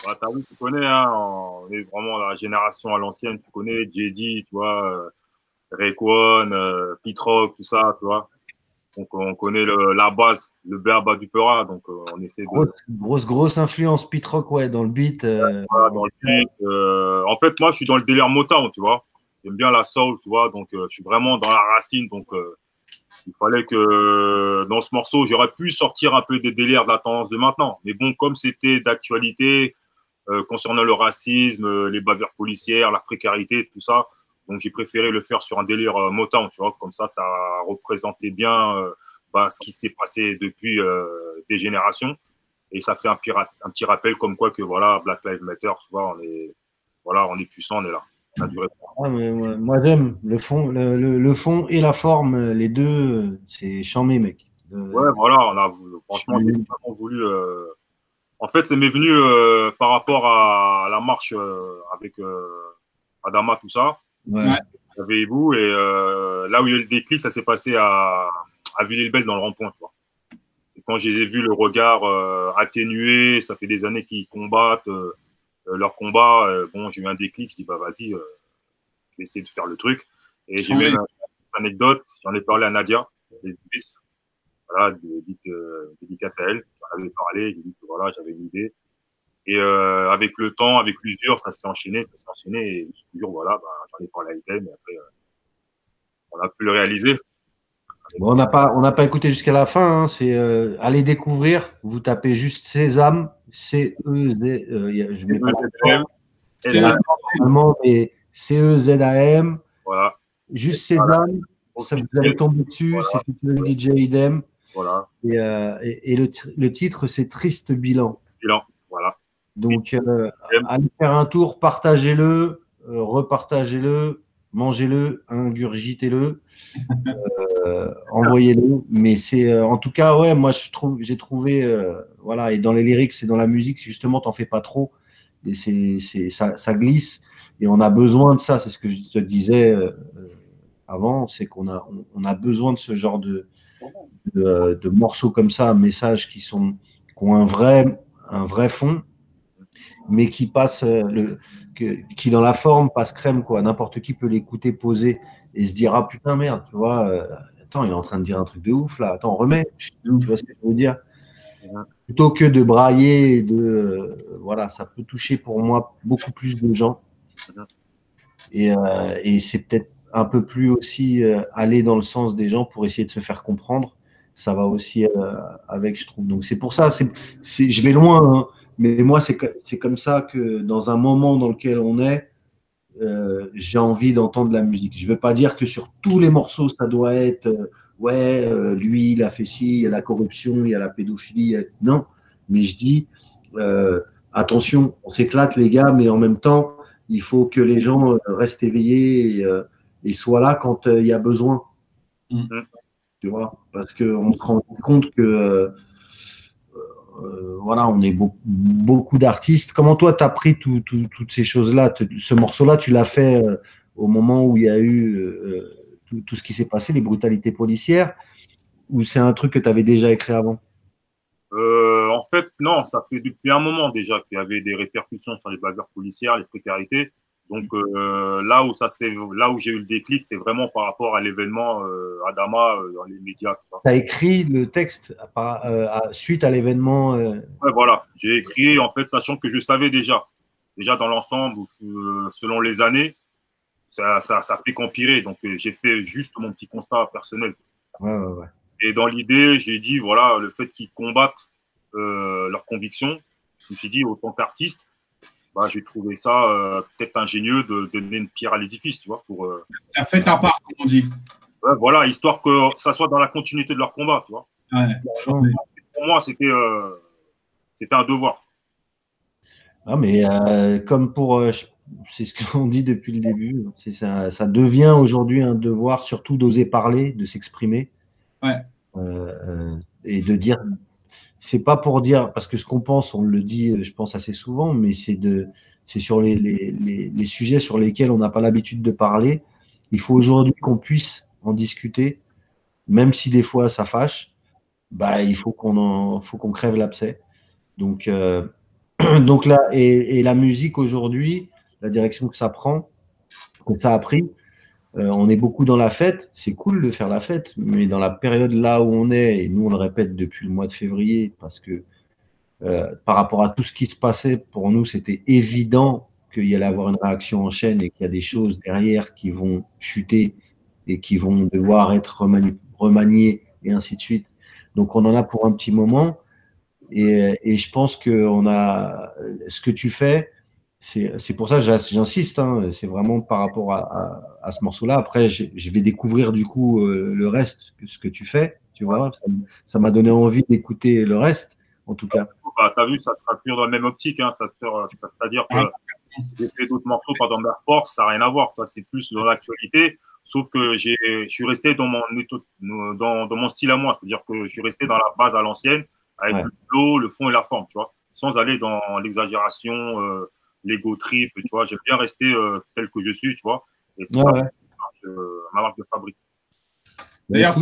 Bah, t'as vu, tu connais, hein, on est vraiment dans la génération à l'ancienne, tu connais, JD, tu vois, Rayquan, Pitrock, tout ça, tu vois. Donc, on connaît la base, le B.A.B.A. du Peura, donc on essaie de… Grosse influence Pitrock, ouais, dans le beat. Voilà, dans le beat. En fait, moi, je suis dans le délire Motown, tu vois. J'aime bien la soul, tu vois, donc je suis vraiment dans la racine, donc il fallait que dans ce morceau, j'aurais pu sortir un peu des délires de la tendance de maintenant. Mais bon, comme c'était d'actualité, concernant le racisme, les bavures policières, la précarité, tout ça. Donc, j'ai préféré le faire sur un délire Motown, tu vois. Comme ça représentait bien ce qui s'est passé depuis des générations. Et ça fait un petit rappel comme quoi que, voilà, Black Lives Matter, tu vois, on est puissant, on est là. Ça a duré. Ah, mais moi, j'aime le fond et la forme, les deux, c'est charmé, mec. Ouais, voilà, franchement, j'ai vraiment voulu. En fait, ça m'est venu par rapport à la marche avec Adama, tout ça. Ouais. Avec Ebou, et là où il y a eu le déclic, ça s'est passé à Villers-le-Bel dans le rond-point. Tu vois. Et quand j'ai vu le regard atténué, ça fait des années qu'ils combattent leur combat. Bon, j'ai eu un déclic, je dis bah vas-y, je vais essayer de faire le truc. Et j'ai même une anecdote, j'en ai parlé à Nadia, les Suisses. Voilà, dédicace à elle. J'en avais parlé, j'ai dit que voilà, j'avais une idée. Et avec le temps, avec l'usure, ça s'est enchaîné. Et toujours, voilà, j'en ai parlé à Iten, mais après, on a pu le réaliser. Bon, on n'a pas écouté jusqu'à la fin. Hein, c'est allez découvrir. Vous tapez juste Sésame, C-E-Z. Je mets pas normalement, mais C-E-Z-A-M. Voilà. Juste Sésame. Ça, vous allez tomber dessus. Voilà. C'est le DJ Idem. Voilà. Et le titre, c'est Triste Bilan. Voilà. Donc, allez faire un tour, partagez-le, repartagez-le, mangez-le, ingurgitez-le, envoyez-le. Mais c'est, en tout cas, ouais, moi, j'ai trouvé, voilà, et dans les lyrics et dans la musique, justement, t'en fais pas trop. Et ça glisse. Et on a besoin de ça. C'est ce que je te disais avant, c'est qu'on a besoin de ce genre de morceaux comme ça, messages qui ont un vrai fond, mais qui passe qui dans la forme passe crème, quoi. N'importe qui peut l'écouter poser et se dire ah putain merde, tu vois, attends, il est en train de dire un truc de ouf là, attends, remets, tu vois ce que je veux dire, plutôt que de brailler voilà, ça peut toucher pour moi beaucoup plus de gens et c'est peut-être un peu plus aussi aller dans le sens des gens pour essayer de se faire comprendre. Ça va aussi avec, je trouve. Donc, c'est pour ça, je vais loin, hein, mais moi, c'est comme ça que dans un moment dans lequel on est, j'ai envie d'entendre la musique. Je ne veux pas dire que sur tous les morceaux, ça doit être lui, il a fait ci, il y a la corruption, il y a la pédophilie. Non, mais je dis, attention, on s'éclate, les gars, mais en même temps, il faut que les gens restent éveillés et soient là quand il y a besoin. Tu vois, parce qu'on se rend compte que voilà, on est beaucoup d'artistes. Comment toi, tu as pris toutes ces choses-là? Ce morceau-là, tu l'as fait au moment où il y a eu tout ce qui s'est passé, les brutalités policières, ou c'est un truc que tu avais déjà écrit avant? En fait, non, ça fait depuis un moment déjà qu'il y avait des répercussions sur les bavures policières, les précarités. Donc là où j'ai eu le déclic, c'est vraiment par rapport à l'événement Adama dans les médias. Tu as écrit le texte suite à l'événement Ouais, voilà. J'ai écrit, en fait, sachant que je savais déjà dans l'ensemble, selon les années, ça fait qu'empirer. Donc j'ai fait juste mon petit constat personnel. Ouais. Et dans l'idée, j'ai dit, voilà, le fait qu'ils combattent leurs convictions, je me suis dit, autant qu'artiste, j'ai trouvé ça peut-être ingénieux de donner une pierre à l'édifice, tu vois. Ça fait ta part, comme on dit. Ouais, voilà, histoire que ça soit dans la continuité de leur combat, tu vois. Ouais. Pour moi, c'était un devoir. Ah, mais comme c'est ce qu'on dit depuis le début, ça devient aujourd'hui un devoir, surtout d'oser parler, de s'exprimer. Ouais. Et de dire, c'est pas pour dire, parce que ce qu'on pense, on le dit, je pense assez souvent, mais c'est sur les sujets sur lesquels on n'a pas l'habitude de parler. Il faut aujourd'hui qu'on puisse en discuter, même si des fois ça fâche. Il faut qu'on crève l'abcès. Donc là, et la musique aujourd'hui, la direction que ça prend, que ça a pris. On est beaucoup dans la fête, c'est cool de faire la fête, mais dans la période là où on est, et nous on le répète depuis le mois de février, parce que par rapport à tout ce qui se passait, pour nous c'était évident qu'il y allait avoir une réaction en chaîne et qu'il y a des choses derrière qui vont chuter et qui vont devoir être remaniées et ainsi de suite. Donc on en a pour un petit moment, Et je pense que ce que tu fais, c'est pour ça que j'insiste, hein, c'est vraiment par rapport à ce morceau-là. Après, je vais découvrir du coup le reste, ce que tu fais, tu vois. Ça m'a donné envie d'écouter le reste, en tout cas. Bah, t'as vu, ça sera plus dans la même optique, hein, c'est-à-dire que j'ai fait d'autres morceaux, par exemple Air Force, ça n'a rien à voir, c'est plus dans l'actualité, sauf que je suis resté dans mon style à moi, c'est-à-dire que je suis resté dans la base à l'ancienne, avec le flow, le fond et la forme, tu vois, sans aller dans l'exagération, l'ego trip, tu vois, j'aime bien rester tel que je suis, tu vois, et c'est ça ma marque de fabrique. D'ailleurs,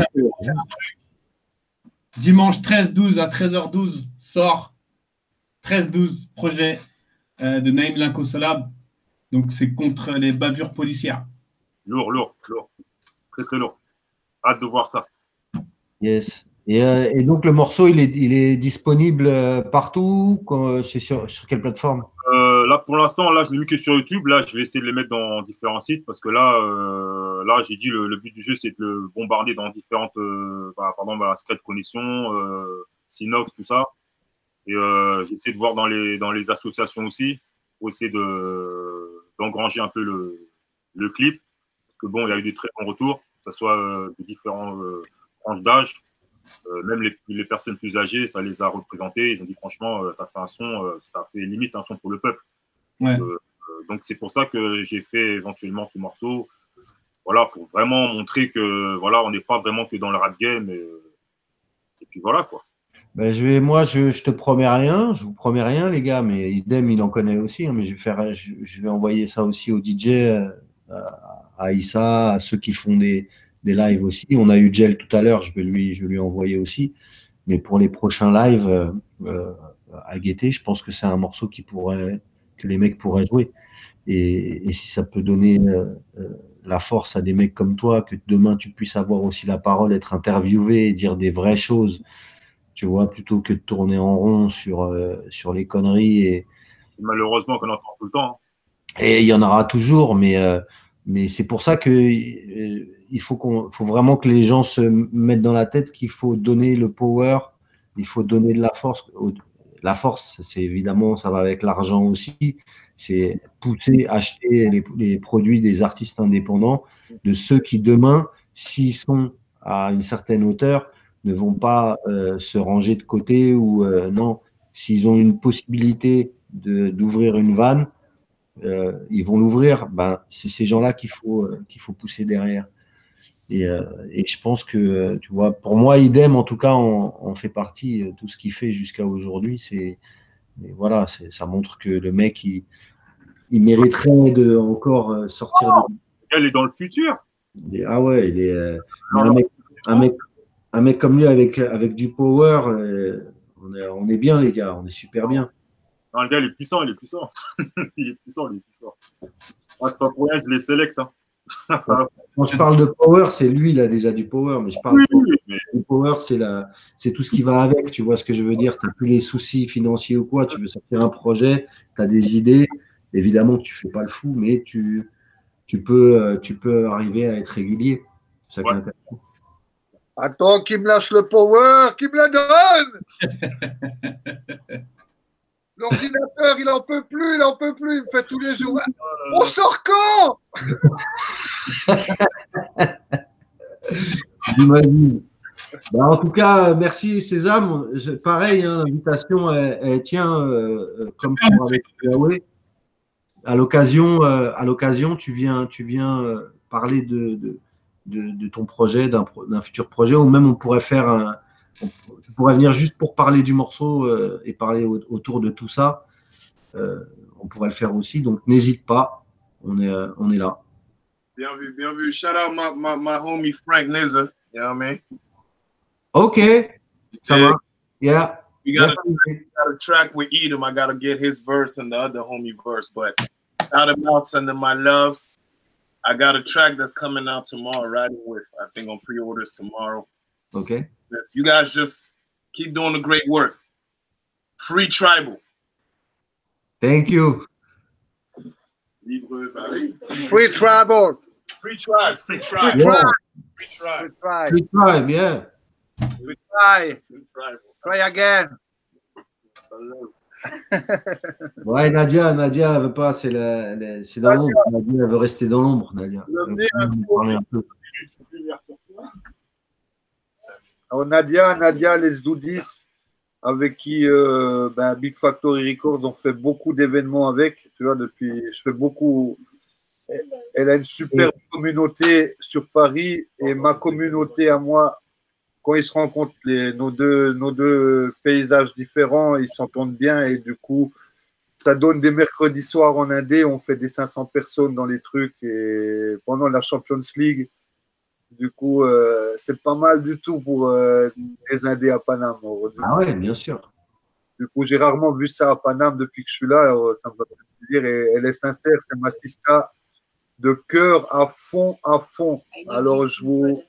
dimanche 13-12 à 13h12 sort 13-12 projet de Naïm Linkosolab. Donc, c'est contre les bavures policières. Lourd. Très, très lourd. Hâte de voir ça. Yes. Et donc, le morceau, il est disponible partout? C'est sur quelle plateforme? Là, pour l'instant, là, je l'ai mis que sur YouTube. Là, je vais essayer de les mettre dans différents sites parce que là, j'ai dit le but du jeu, c'est de le bombarder dans différentes, Secret Connexion, Synox, tout ça. Et j'essaie de voir dans les associations aussi pour essayer d'engranger un peu le clip. Parce que bon, il y a eu des très bons retours, que ce soit de différents tranches d'âge. Même les personnes plus âgées, ça les a représentés. Ils ont dit franchement, tu as fait un son, ça fait limite un son pour le peuple. Ouais. Donc c'est pour ça que j'ai fait éventuellement ce morceau. Voilà, pour vraiment montrer que voilà, on n'est pas vraiment que dans le rap game. Et puis voilà quoi. Ben, je te promets rien, je vous promets rien les gars, mais Idem il en connaît aussi, hein, mais je vais envoyer ça aussi aux DJ, à Issa, à ceux qui font des lives aussi. On a eu Gel tout à l'heure, je vais lui envoyer aussi. Mais pour les prochains lives à Gaieté, je pense que c'est un morceau que les mecs pourraient jouer. Et si ça peut donner la force à des mecs comme toi, que demain tu puisses avoir aussi la parole, être interviewé et dire des vraies choses, tu vois, plutôt que de tourner en rond sur les conneries. Et malheureusement qu'on entend tout le temps. Et il y en aura toujours, mais c'est pour ça que il faut vraiment que les gens se mettent dans la tête qu'il faut donner le power, il faut donner de la force. La force, c'est évidemment, ça va avec l'argent aussi. C'est pousser, acheter les produits des artistes indépendants, de ceux qui demain, s'ils sont à une certaine hauteur, ne vont pas se ranger de côté ou non. S'ils ont une possibilité d'ouvrir une vanne, ils vont l'ouvrir. Ben, c'est ces gens-là qu'il faut pousser derrière. Et je pense que, tu vois, pour moi, Idem, en tout cas, en fait partie. Tout ce qu'il fait jusqu'à aujourd'hui, voilà, ça montre que le mec, il mériterait de encore sortir. Elle est dans le futur. Ah ouais, il est un mec comme lui avec du power. On est bien, les gars, on est super bien. Non, le gars, il est puissant. il est puissant. Moi, c'est pas pour rien que je les sélecte. Hein. Quand je parle de power, c'est lui, il a déjà du power, mais je parle du power, c'est tout ce qui va avec, tu vois ce que je veux dire. Tu n'as plus les soucis financiers ou quoi, tu veux sortir un projet, tu as des idées, évidemment que tu ne fais pas le fou, mais tu peux arriver à être régulier. C'est ça qui est intéressant. Attends, qui me lâche le power, qui me le donne. L'ordinateur, il n'en peut plus, il me fait tous les jours. On sort quand? J'imagine. Ben, en tout cas, merci Sésame. Pareil, hein, l'invitation, elle tient comme pour avec Yahweh. À l'occasion, tu viens parler de ton projet, d'un futur projet, ou même on pourrait tu pourrais venir juste pour parler du morceau et parler autour de tout ça. On pourrait le faire aussi, donc n'hésite pas, on est là. Bien vu. Shout out my homie Frank Nizza, you know what I mean? Okay, ça va. Yeah. We got a track with Edom. I gotta get his verse and the other homie verse, but shout him out, send him my love. I got a track that's coming out tomorrow, riding with, I think on pre-orders tomorrow. Okay. Yes, you guys just keep doing the great work. Free Tribal. Thank you. Free Tribal. Free Tribe. Free Tribe. Yeah. Free Tribe. Free Tribe, yeah. Try again. Ouais, Nadia, elle veut pas, c'est dans l'ombre. Nadia, elle veut rester dans l'ombre, Nadia. Parler un peu. Alors, Nadia, les Doudis, avec qui Big Factory Records, on fait beaucoup d'événements avec. Tu vois, je fais beaucoup. Elle a une super communauté sur Paris et ma communauté à moi, quand ils se rencontrent, nos deux paysages différents, ils s'entendent bien et du coup, ça donne des mercredis soirs en Indé, on fait des 500 personnes dans les trucs et pendant la Champions League, du coup, c'est pas mal du tout pour les Indés à Paname. Ah ouais, bien sûr. Du coup, j'ai rarement vu ça à Paname depuis que je suis là, ça me va plaisir et elle est sincère, c'est ma sista de cœur à fond. Alors, je vous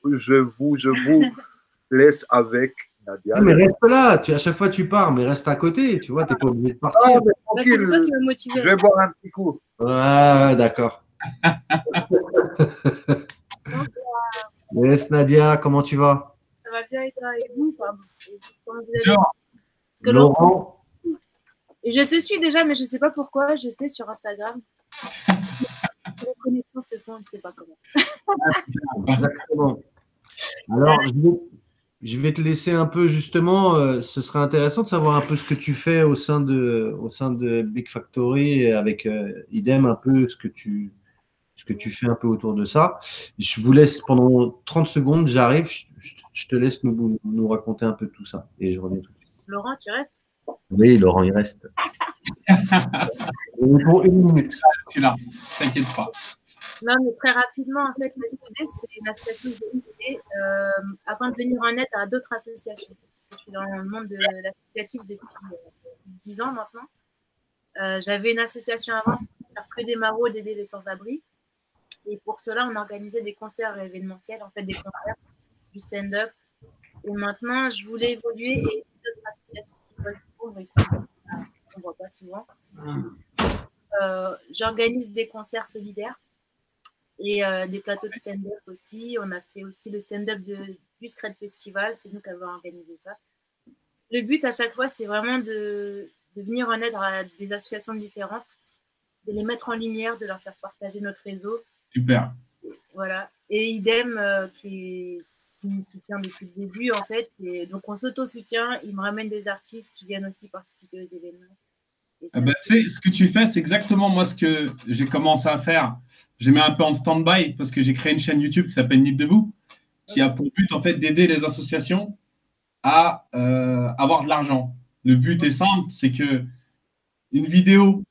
laisse avec Nadia. Mais reste là, à chaque fois tu pars, mais reste à côté, tu vois, tu n'es pas obligé de partir. Mais tranquille, je vais boire un petit coup. Ah, d'accord. Yes, Nadia, comment tu vas? Ça va bien et toi et vous, pardon. Laurent. Et je te suis déjà, mais je ne sais pas pourquoi, j'étais sur Instagram. Les connexions se font, je ne sais pas comment. Exactement. Alors, je vais te laisser un peu, justement, ce serait intéressant de savoir un peu ce que tu fais au sein de Big Factory, et avec Idem, un peu ce que tu fais un peu autour de ça. Je vous laisse pendant 30 secondes, j'arrive, je te laisse nous raconter un peu tout ça, et je reviens tout de suite. Laurent, tu restes? Oui, Laurent, il reste. Pour 1 minute. Je suis là, t'inquiète pas. Non, mais très rapidement, en fait, l'SPD, c'est une association de afin de venir en aide à d'autres associations. Parce que je suis dans le monde de l'associatif depuis 10 ans maintenant. J'avais une association avant, c'était de faire que des maraudes, d'aider les sans-abri. Et pour cela, on organisait des concerts événementiels, en fait, des concerts, du stand-up. Et maintenant, je voulais évoluer et aider d'autres associations qui peuvent répondre et qu'on ne voit pas souvent. J'organise des concerts solidaires et des plateaux de stand-up aussi. On a fait aussi le stand-up du Scred Festival, c'est nous qui avons organisé ça. Le but à chaque fois, c'est vraiment de venir en aide à des associations différentes, de les mettre en lumière, de leur faire partager notre réseau. Super. Voilà. Et Idem qui me soutient depuis le début en fait. Et donc on s'auto-soutient, il me ramène des artistes qui viennent aussi participer aux événements. Tu sais, ce que tu fais, c'est exactement moi ce que j'ai commencé à faire. J'ai mis un peu en stand-by parce que j'ai créé une chaîne YouTube qui s'appelle Nid Debout, qui a pour but en fait d'aider les associations à avoir de l'argent. Le but est simple, c'est que une vidéo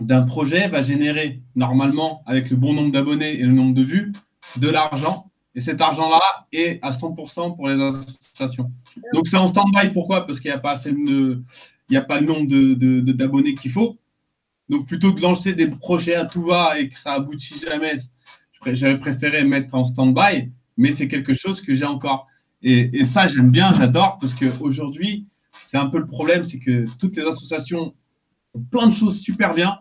d'un projet va générer normalement, avec le bon nombre d'abonnés et le nombre de vues, de l'argent. Et cet argent-là est à 100% pour les associations. Donc c'est en stand-by. Pourquoi? Parce qu'il n'y a pas le nombre d'abonnés qu'il faut. Donc plutôt que de lancer des projets à tout va et que ça aboutit jamais, j'aurais préféré mettre en stand-by, mais c'est quelque chose que j'ai encore. Et ça, j'aime bien, j'adore, parce qu'aujourd'hui, c'est un peu le problème, c'est que toutes les associations ont plein de choses super bien,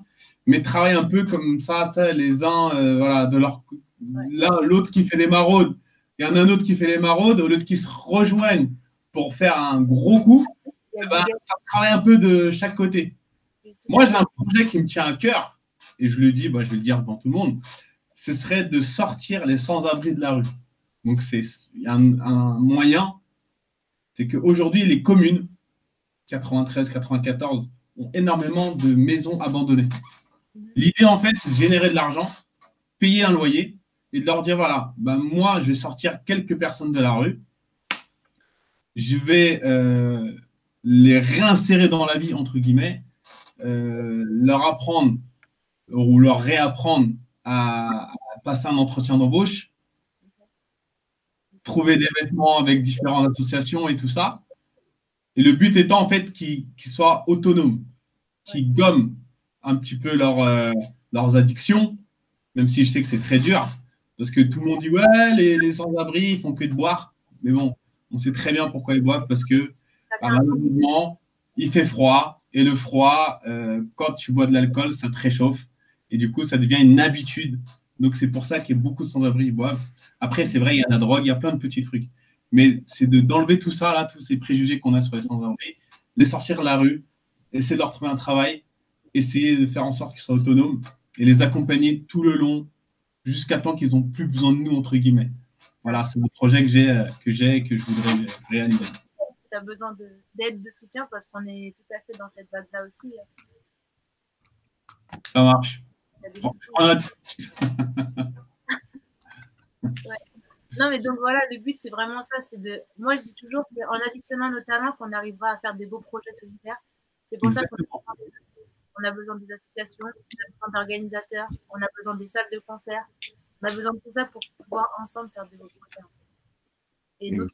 mais travaillent un peu comme ça, les uns, voilà, de leur l'autre qui fait des maraudes, il y en a un autre qui fait les maraudes, au lieu qu'ils se rejoignent pour faire un gros coup, ça travaille un peu de chaque côté. Moi, j'ai un projet qui me tient à cœur, et je le dis, je vais le dire devant tout le monde, ce serait de sortir les sans-abri de la rue. Donc, il y a un moyen, c'est qu'aujourd'hui, les communes, 93, 94, ont énormément de maisons abandonnées. L'idée, en fait, c'est de générer de l'argent, payer un loyer, et de leur dire, voilà, moi, je vais sortir quelques personnes de la rue, je vais les réinsérer dans la vie, entre guillemets, leur apprendre ou leur réapprendre à passer un entretien d'embauche, trouver des vêtements avec différentes associations et tout ça. Et le but étant en fait qu'ils soient autonomes, qu'ils gomment un petit peu leurs addictions, même si je sais que c'est très dur, parce que tout le monde dit ouais, les sans-abri, ils font que de boire. Mais bon, on sait très bien pourquoi ils boivent, parce que malheureusement, il fait froid. Et le froid, quand tu bois de l'alcool, ça te réchauffe. Et du coup, ça devient une habitude. Donc, c'est pour ça qu'il y a beaucoup de sans-abri qui boivent. Après, c'est vrai, il y a la drogue, il y a plein de petits trucs. Mais c'est d'enlever tout ça, là, tous ces préjugés qu'on a sur les sans-abri, les sortir de la rue, essayer de leur trouver un travail, essayer de faire en sorte qu'ils soient autonomes et les accompagner tout le long jusqu'à temps qu'ils n'ont plus besoin de nous, entre guillemets. Voilà, c'est le projet que j'ai et que je voudrais réaliser. Si tu as besoin d'aide, de soutien, parce qu'on est tout à fait dans cette vague-là aussi. Ça marche. Bon, ouais. Non, mais donc voilà, le but, c'est vraiment ça. Moi, je dis toujours, c'est en additionnant nos talents qu'on arrivera à faire des beaux projets solidaires. C'est pour ça qu'on a besoin des artistes, on a besoin des associations, on a besoin d'organisateurs, on a besoin des salles de concert, on a besoin de tout ça pour pouvoir ensemble faire des beaux projets. Et donc,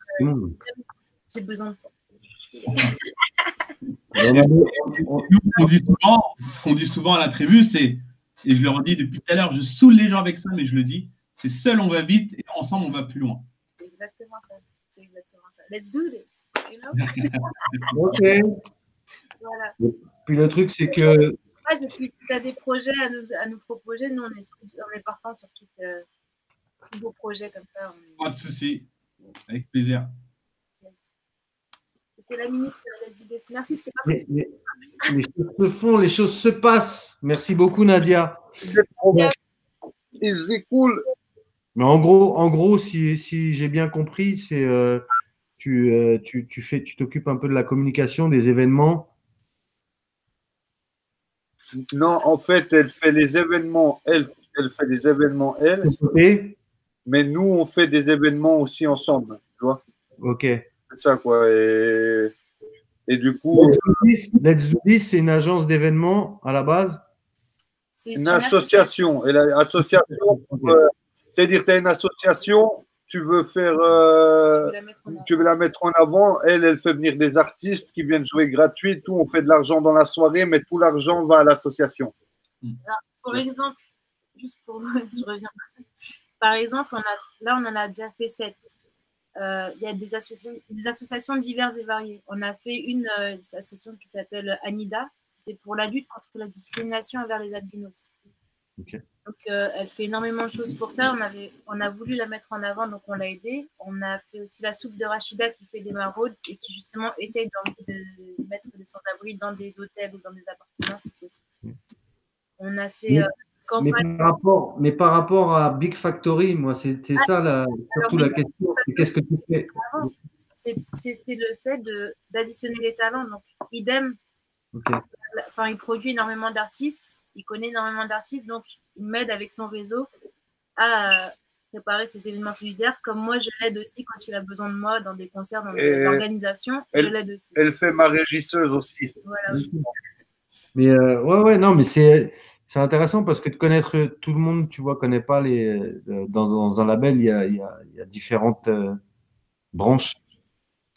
j'ai besoin de toi. Ce qu'on dit souvent à la tribu, c'est, et je leur dis depuis tout à l'heure, je saoule les gens avec ça, mais je le dis, c'est seul on va vite et ensemble on va plus loin. C'est exactement ça. C'est exactement ça. Let's do this. You know? Ok. Voilà. Puis le truc, c'est que. Si tu as des projets à nous proposer, nous, on est partant sur tout beau projet comme ça. Pas de souci. Avec plaisir. Yes. C'était la minute Let's do this. Merci, c'était pas les choses se font, les choses se passent. Merci beaucoup, Nadia. C'est cool. Mais en gros, si j'ai bien compris, c'est tu t'occupes un peu de la communication des événements. Non, en fait, elle fait les événements, elle fait des événements, mais nous, on fait des événements aussi ensemble, tu vois. Ok. C'est ça, quoi. Et du coup… Let's Do This, c'est une agence d'événements à la base? C'est une association. Et l'association, c'est-à-dire que tu as une association, tu veux la mettre en avant. Elle fait venir des artistes qui viennent jouer gratuit. Tout, on fait de l'argent dans la soirée, mais tout l'argent va à l'association. Par exemple, juste pour je reviens. Par exemple, on en a déjà fait 7. Il y a des associations diverses et variées. On a fait une association qui s'appelle Anida. C'était pour la lutte contre la discrimination envers les albinos. Okay. Donc, elle fait énormément de choses pour ça. On a voulu la mettre en avant, donc on l'a aidée. On a fait aussi la soupe de Rachida qui fait des maraudes et qui justement essaye de mettre des sans-abri dans des hôtels ou dans des appartements, c'est possible. On a fait mais par rapport à Big Factory, moi, c'était ça surtout la question. Qu'est-ce que tu fais? C'était le fait d'additionner les talents. Donc, idem, il produit énormément d'artistes. Il connaît énormément d'artistes, donc il m'aide avec son réseau à préparer ces événements solidaires. Comme moi, je l'aide aussi quand il a besoin de moi dans des concerts, dans des organisations. Je l'aide aussi. Elle fait ma régisseuse aussi. Voilà. Mais non, mais c'est intéressant parce que de connaître tout le monde, tu vois, connaît pas dans un label, il y a différentes branches.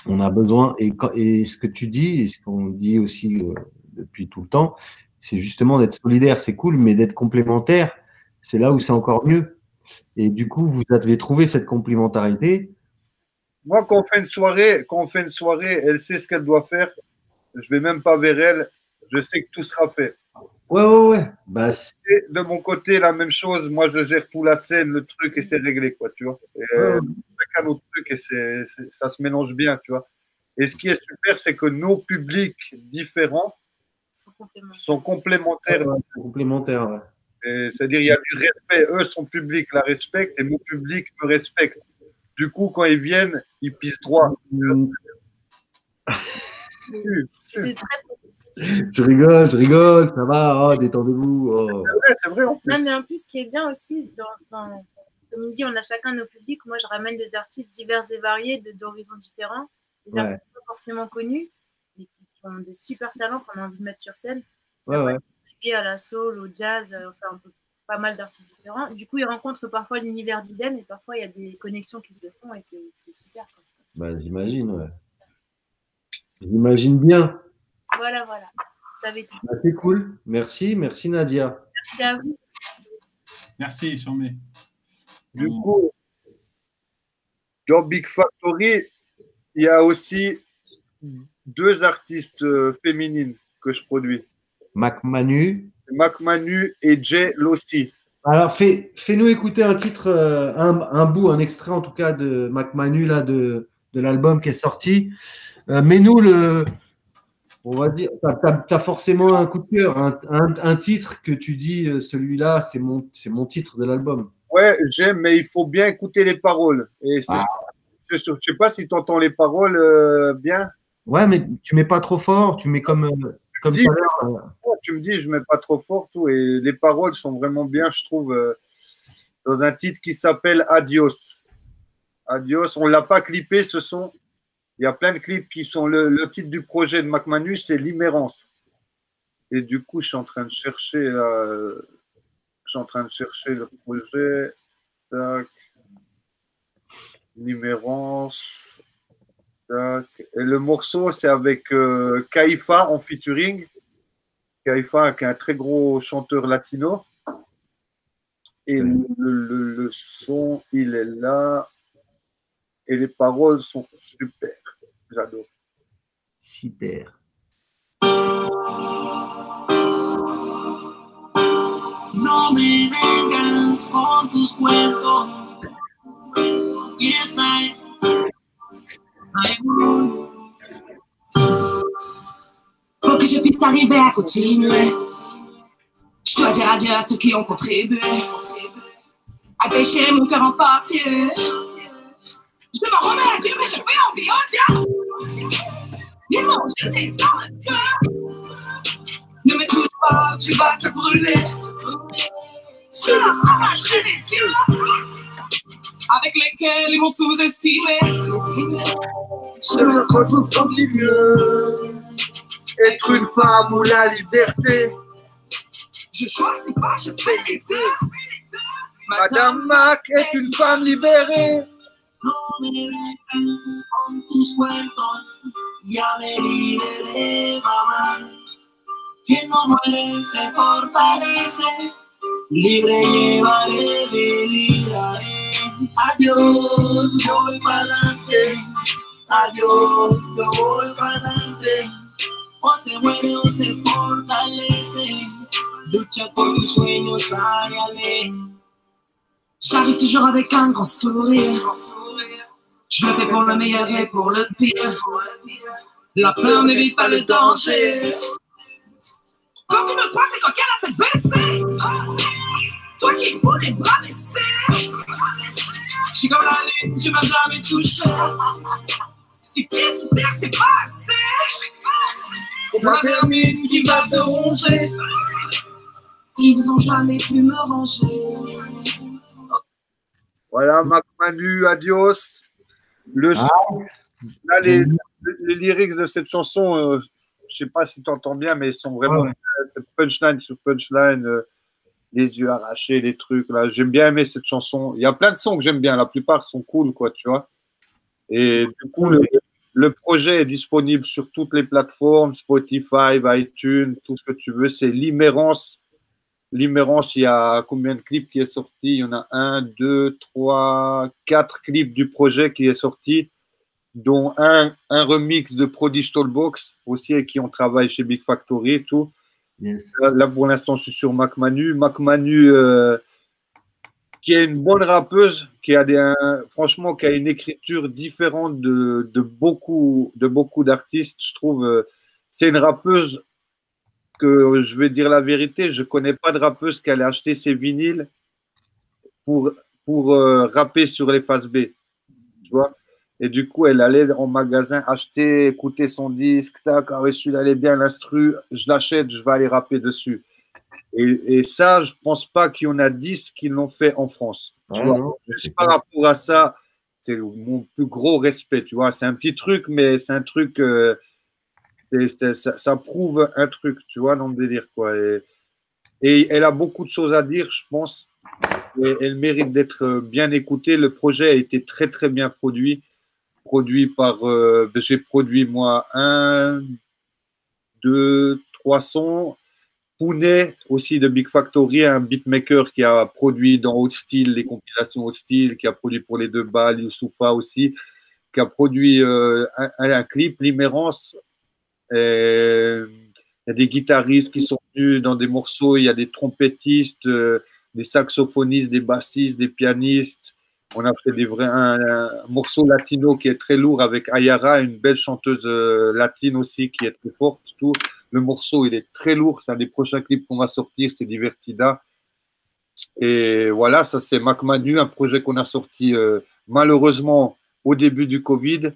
On a besoin, et ce que tu dis, et ce qu'on dit aussi depuis tout le temps, c'est justement d'être solidaire, c'est cool, mais d'être complémentaire, c'est là où c'est encore mieux. Et du coup, vous avez trouvé cette complémentarité. Moi, quand on fait une soirée, elle sait ce qu'elle doit faire. Je vais même pas vers elle. Je sais que tout sera fait. Ouais. Et de mon côté, la même chose. Moi, je gère tout la scène, le truc, et c'est réglé, quoi, tu vois. Chacun notre truc, et ça se mélange bien, tu vois. Et ce qui est super, c'est que nos publics différents sont complémentaires. Complémentaires, ouais. C'est-à-dire, il y a du respect. Eux, son public la respecte et mon public me respecte. Du coup, quand ils viennent, ils pissent droit. C'était très positif. Je rigole, ça va, détendez-vous. C'est vrai. En plus. Non, mais en plus, ce qui est bien aussi, comme on dit, on a chacun nos publics. Moi, je ramène des artistes divers et variés, d'horizons différents, des artistes pas forcément connus, mais qui ont des super talents qu'on a envie de mettre sur scène. Ça va être à la soul, au jazz, pas mal d'artistes différents. Du coup, ils rencontrent parfois l'univers d'Idem et parfois il y a des connexions qui se font et c'est super. J'imagine, ouais. J'imagine bien. Voilà. Ça va être... C'est cool. Merci Nadia. Merci à vous. Merci, Chambé. Du coup, dans Big Factory, il y a aussi 2 artistes féminines que je produis. Mac Manu et Jay Lossi. Alors, fais-nous écouter un titre, un extrait en tout cas de Mac Manu, là, de l'album qui est sorti. Mets-nous On va dire, tu as forcément un coup de cœur, un titre que tu dis, celui-là, c'est mon titre de l'album. Ouais, j'aime, mais il faut bien écouter les paroles. Et je sais pas si tu entends les paroles bien. Ouais, mais tu mets pas trop fort, tu mets comme tout à l'heure. Tu me dis, je mets pas trop fort, tout, et les paroles sont vraiment bien, je trouve, dans un titre qui s'appelle Adios. Adios, on l'a pas clippé, ce son. Il y a plein de clips qui sont le titre du projet de Mac Manu, c'est Limérance. Et du coup, je suis en train de chercher le projet. Tac. Limérance. Tac. Et le morceau, c'est avec Kaifa en featuring. Kaifa, qui est un très gros chanteur latino. Et le son, il est là. Et les paroles sont super. J'adore. Super. No me vengas con tus cuentos. Yes, I will. Pour que je puisse arriver à continuer, je dois dire adieu à ceux qui ont contribué à déchirer mon cœur en papier. Je m'en remets à Dieu, mais je fais envie au diable. Ils m'ont jeté dans le cœur. Ne me touche pas, tu vas te brûler. Je leur arrache les yeux avec lesquels ils m'ont sous-estimé. Je me retrouve au milieu. Être une femme ou la liberté. Je choisis pas, je fais les deux. Madame Mac est une femme libérée. No me vengas con tus cuentos, ya me liberé, mamá. Quien no muere se fortalece, libre llevaré, me libraré. Adiós, yo voy pa'lante. Adiós, yo voy pa'lante. O se muere o se fortalece, lucha por tus sueños, hágale. J'arrive toujours avec un grand sourire. Je le fais pour le meilleur et pour le pire. La peur n'évite pas le danger. Quand tu me crois, c'est quand qu'elle a tête baissée. Toi qui es beau les bras baissés. Je suis comme la lune, tu m'as jamais touché. 6 pieds sous terre, c'est pas assez. Pour la vermine qui va te ronger. Ils ont jamais pu me ranger. Voilà, Mac Manu, Adios. Là, les lyrics de cette chanson, je sais pas si tu entends bien, mais ils sont vraiment punchline sur punchline, les yeux arrachés, les trucs. Là, j'aime bien aimer cette chanson. Il y a plein de sons que j'aime bien. La plupart sont cool, quoi, tu vois. Et du coup, le projet est disponible sur toutes les plateformes, Spotify, iTunes, tout ce que tu veux. C'est Limérance. Limérance, il y a combien de clips qui est sorti? Il y en a 1, 2, 3, 4 clips du projet qui est sorti, dont un remix de Prodigy Talkbox aussi, et qui ont travaillé chez Big Factory et tout. Yes. Là, pour l'instant, je suis sur Mac Manu. Mac Manu, qui est une bonne rappeuse, qui a franchement, qui a une écriture différente de beaucoup d'artistes. Je trouve, c'est une rappeuse que, je vais dire la vérité, je connais pas de rappeuse qui allait acheter ses vinyles pour rapper sur les faces B, tu vois. Et du coup, elle allait en magasin acheter, écouter son disque, tac, ah ouais, celui-là, elle est bien, l'instru, je l'achète, je vais aller rapper dessus. Et ça, je pense pas qu'il y en a 10 qui l'ont fait en France. Tu vois. Par rapport à ça, c'est mon plus gros respect, tu vois. C'est un petit truc, mais c'est un truc, ça prouve un truc, tu vois, dans le délire, quoi. Et elle a beaucoup de choses à dire, je pense. Et elle mérite d'être bien écoutée. Le projet a été très, très bien produit. J'ai produit, moi, 1, 2, 3 sons. Pounet, aussi de Big Factory, un beatmaker qui a produit dans Haute Style, les compilations Haute Style, qui a produit pour les 2 balles, Youssoufa aussi, qui a produit un clip, Limérance. Il y a des guitaristes qui sont venus dans des morceaux, il y a des trompettistes, des saxophonistes, des bassistes, des pianistes. On a fait un morceau latino qui est très lourd avec Ayara, une belle chanteuse latine aussi qui est très forte. Tout. Le morceau, il est très lourd. C'est un des prochains clips qu'on va sortir, c'est Divertida. Et voilà, ça c'est Mac Manu, un projet qu'on a sorti malheureusement au début du Covid.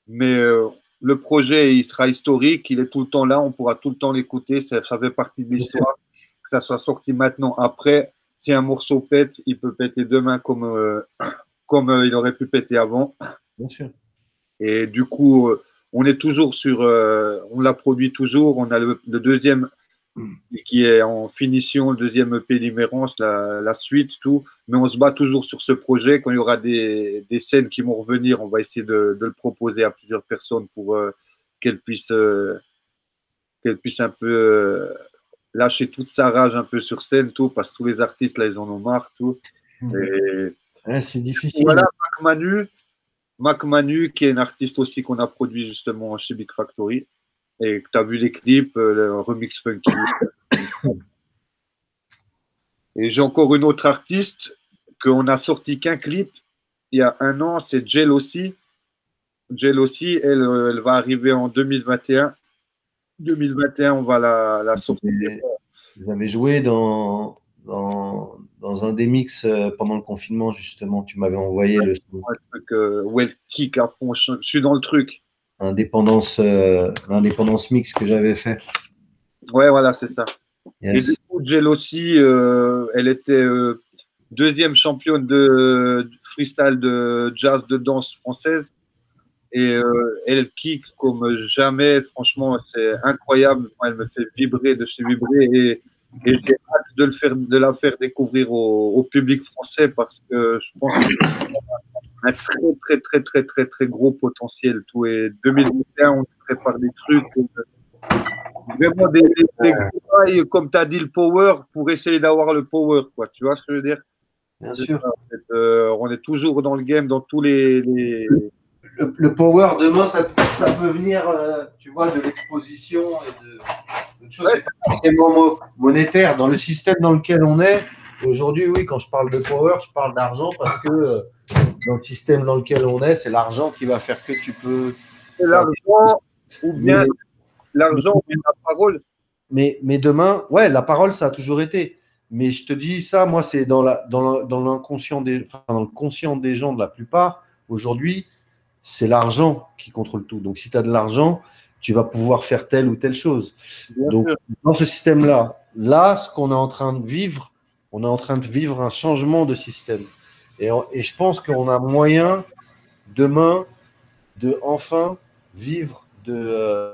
Mais le projet, il sera historique, il est tout le temps là, on pourra tout le temps l'écouter. Ça fait partie de l'histoire. Que ça soit sorti maintenant, après. Si un morceau pète, il peut péter demain comme il aurait pu péter avant. Bien sûr. Et du coup, on est toujours sur, on la produit toujours. On a le deuxième qui est en finition, le deuxième EP Limérance, la suite, tout. Mais on se bat toujours sur ce projet. Quand il y aura des scènes qui vont revenir, on va essayer de le proposer à plusieurs personnes pour qu'elles puissent un peu lâcher toute sa rage un peu sur scène, tout, parce que tous les artistes, là, ils en ont marre, tout. Ouais, c'est difficile. Voilà, Mac Manu, qui est une artiste aussi qu'on a produit justement chez Big Factory, et que tu as vu les clips, le remix funky. Et j'ai encore une autre artiste qu'on a sorti qu'un clip il y a 1 an, c'est Jealousy. Jealousy, elle va arriver en 2021. 2021, on va la sortir. Vous avez joué dans un des mix pendant le confinement, justement. Tu m'avais envoyé le son. Ouais, kick à fond, je suis dans le truc. Indépendance mix que j'avais fait. Ouais, voilà, c'est ça. Yes. Et du coup, Jealousy, elle était deuxième championne de freestyle de jazz de danse française. Et elle kick comme jamais. Franchement, c'est incroyable. Elle me fait vibrer de chez vibrer. Et j'ai hâte de la faire découvrir au public français parce que je pense qu'elle a un très gros potentiel. Tout. Et 2021, on prépare des trucs. Vraiment des gros bails, comme tu as dit, le power, pour essayer d'avoir le power. Quoi. Tu vois ce que je veux dire? Bien sûr. On est toujours dans le game, dans tous les... Le power, demain, ça peut venir, tu vois, de l'exposition et de choses. C'est pas forcément monétaire. Dans le système dans lequel on est, aujourd'hui, oui, quand je parle de power, je parle d'argent parce que dans le système dans lequel on est, c'est l'argent qui va faire que tu peux. C'est l'argent ou bien l'argent ou bien la parole. Mais demain, ouais, la parole, ça a toujours été. Mais je te dis ça, moi, c'est dans l'inconscient dans le conscient des gens, de la plupart, aujourd'hui, c'est l'argent qui contrôle tout. Donc, si tu as de l'argent, tu vas pouvoir faire telle ou telle chose. Bien Donc, sûr. dans ce système-là, ce qu'on est en train de vivre, on est en train de vivre un changement de système. Et je pense qu'on a moyen, demain, de enfin vivre de…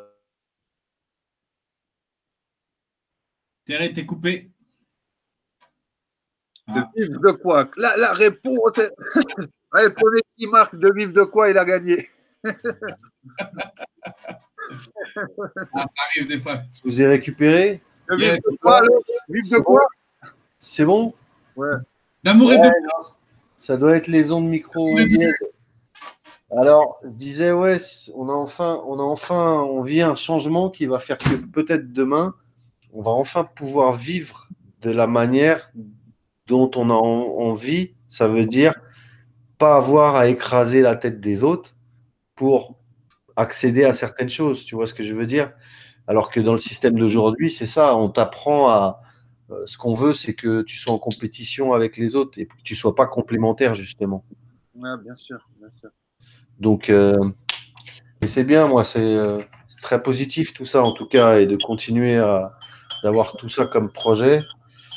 Thierry, t'es coupé. De vivre de quoi? La réponse est… Le premier qui marque de vivre de quoi, il a gagné. Ça arrive des fois. Je vous ai récupéré. De vivre de quoi, alors? Vivre de quoi? C'est bon? Ouais. D'amour et Ouais, de… non, ça doit être les ondes micro. Alors, je disais, ouais, on vit un changement qui va faire que peut-être demain, on va enfin pouvoir vivre de la manière dont on a envie. Ça veut dire pas avoir à écraser la tête des autres pour accéder à certaines choses. Tu vois ce que je veux dire? Alors que dans le système d'aujourd'hui, c'est ça, on t'apprend à… ce qu'on veut, c'est que tu sois en compétition avec les autres et que tu ne sois pas complémentaire, justement. Ouais, bien sûr, bien sûr. Donc, et c'est bien, moi, c'est très positif tout ça, en tout cas, et de continuer d'avoir tout ça comme projet.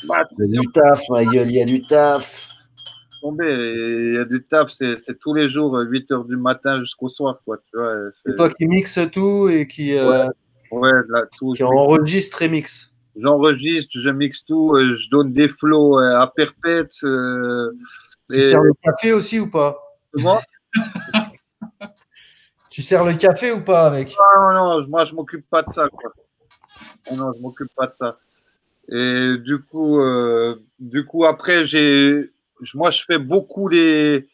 Il y a du taf, ma gueule, il y a du taf. Il y a du taf, c'est tous les jours, 8 h du matin jusqu'au soir, quoi, tu vois. C'est toi qui mixe tout et qui enregistre et mixe. J'enregistre, je mixe tout, je donne des flows à perpète. Tu sers le café aussi ou pas? Comment? Tu sers le café ou pas avec? Non, moi je m'occupe pas de ça, quoi. Non, je m'occupe pas de ça. Et du coup après, moi je fais beaucoup des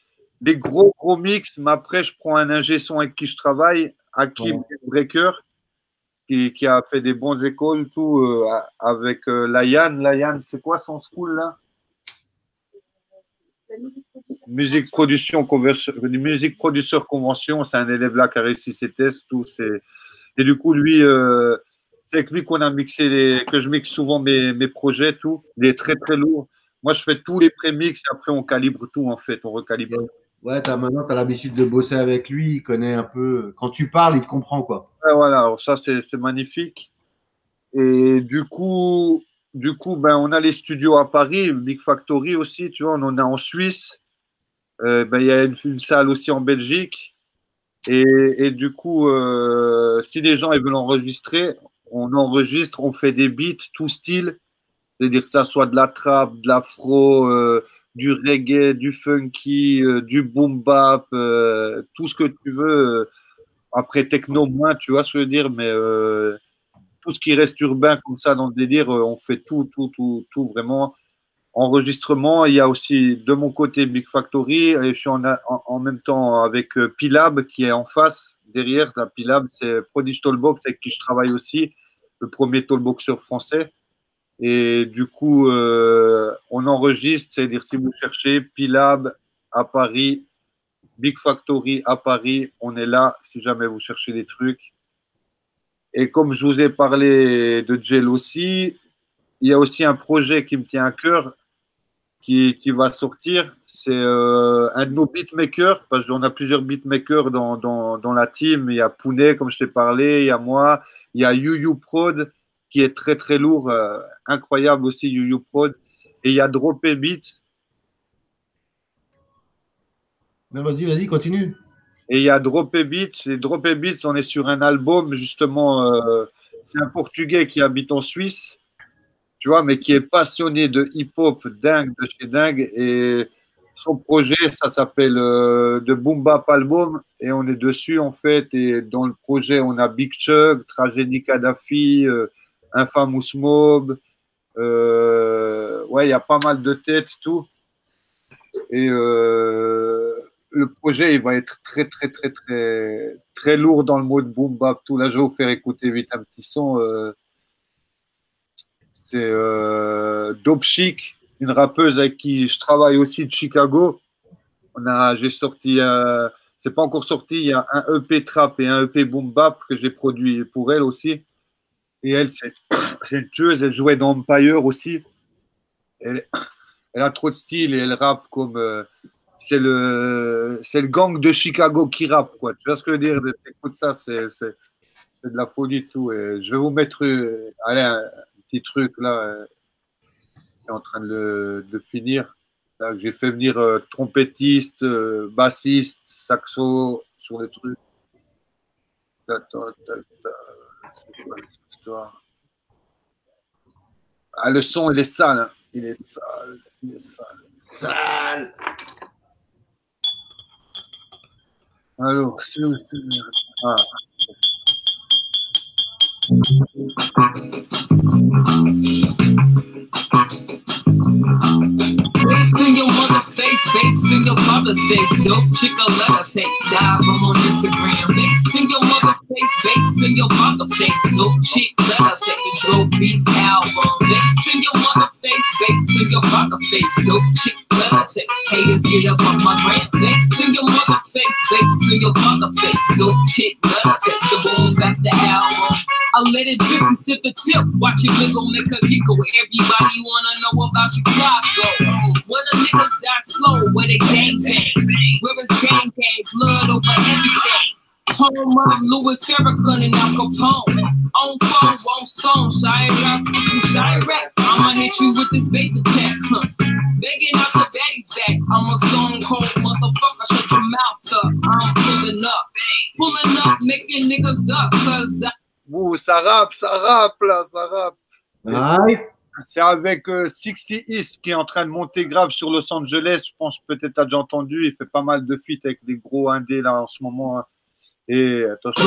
gros mix, mais après je prends un ingé son avec qui je travaille, Hakim Breaker, qui a fait des bonnes écoles, tout, avec Layan. Layan, c'est quoi son school là? musique production conversion, musique producteur convention. C'est un élève là qui a réussi ses tests, tout. Et du coup, lui, c'est avec lui qu'on a mixé que je mixe souvent mes projets, tout. Des très très lourds. Moi, je fais tous les prémix et après on calibre tout en fait, on recalibre. Ouais, maintenant, tu as l'habitude de bosser avec lui, il connaît un peu. Quand tu parles, il te comprend, quoi. Ouais, voilà, alors ça, c'est magnifique. Et du coup, ben, on a les studios à Paris, Big Factory aussi, tu vois, on en a en Suisse. Ben, il y a une salle aussi en Belgique. Et du coup, si les gens ils veulent enregistrer, on enregistre, on fait des beats, tout style. C'est-à-dire que ça soit de la trap, de l'afro, du reggae, du funky, du boom bap, tout ce que tu veux. Après techno moins, tu vois ce que je veux dire, mais tout ce qui reste urbain comme ça dans le délire, on fait tout vraiment. Enregistrement, il y a aussi de mon côté Big Factory et je suis en même temps avec Pilab qui est en face, derrière. La Pilab, c'est Prodige Tollbox avec qui je travaille aussi, le premier tollboxer français. Et du coup, on enregistre, c'est-à-dire si vous cherchez Pilab à Paris, Big Factory à Paris, on est là si jamais vous cherchez des trucs. Et comme je vous ai parlé de Gel aussi, il y a aussi un projet qui me tient à cœur qui va sortir. C'est un de nos beatmakers, parce qu'on a plusieurs beatmakers dans la team. Il y a Pounet, comme je t'ai parlé, il y a moi, il y a YuYu Prod, qui est très très lourd, incroyable aussi, YuYu Prod. Et il y a Dropé Beats. Vas-y, continue. Et il y a Dropé Beats. Et Dropé Beats, on est sur un album, justement, c'est un Portugais qui habite en Suisse, tu vois, mais qui est passionné de hip-hop dingue, de chez dingue. Et son projet, ça s'appelle The Boom Bap Album. Et on est dessus, en fait. Et dans le projet, on a Big Chug, Tragédie Kadhafi, Infamous Mob. Ouais, il y a pas mal de têtes, tout. Et le projet, il va être très, très, très, très, très lourd dans le mode boom bap, tout. Là, je vais vous faire écouter vite un petit son. C'est Dope Chic, une rappeuse avec qui je travaille aussi de Chicago. J'ai sorti, c'est pas encore sorti, il y a un EP trap et un EP boom bap que j'ai produit pour elle aussi. Et elle, c'est une tueuse, elle jouait dans Empire aussi. Elle a trop de style et elle rappe comme. C'est le gang de Chicago qui rappe, quoi. Tu vois ce que je veux dire? Écoute ça, c'est de la folie, tout. Et je vais vous mettre allez, un petit truc là. Qui est en train de finir. Là, j'ai fait venir trompettiste, bassiste, saxo sur les trucs. Attends. C'est quoi l'histoire? Ah, le son, il est sale. Hein. Il est sale. Sale. Alors, c'est où? Ah. Face in your mother face in your father face. Dope chick a letter take style from on Instagram. Face in your mother face in your father face. Dope chick letter take Dope Beats album. Face in your mother face in your father face. Dope chick letter take haters get up on my gram. Face in your mother face in your father face. Dope chick letter take the bones at the album. I let it drip and sip the tip. Watch it wiggle, make a giggle. Everybody wanna know about Chicago. Where the niggas die slow, where they gang bang. Where it's gang gang, blood over everything. Home of Louis Farrakhan and Al Capone. On phone, on stone, Chirac. I'ma hit you with this bass attack. Begging out the baddies back. I'm a stone cold motherfucker, shut your mouth up. I'm pulling up, making niggas duck, cause Ouh, ça rappe là, ça rappe. Ouais. C'est avec 60 East qui est en train de monter grave sur Los Angeles. Je pense peut-être t'as déjà entendu. Il fait pas mal de feats avec des gros indés là en ce moment. Hein. Et attention.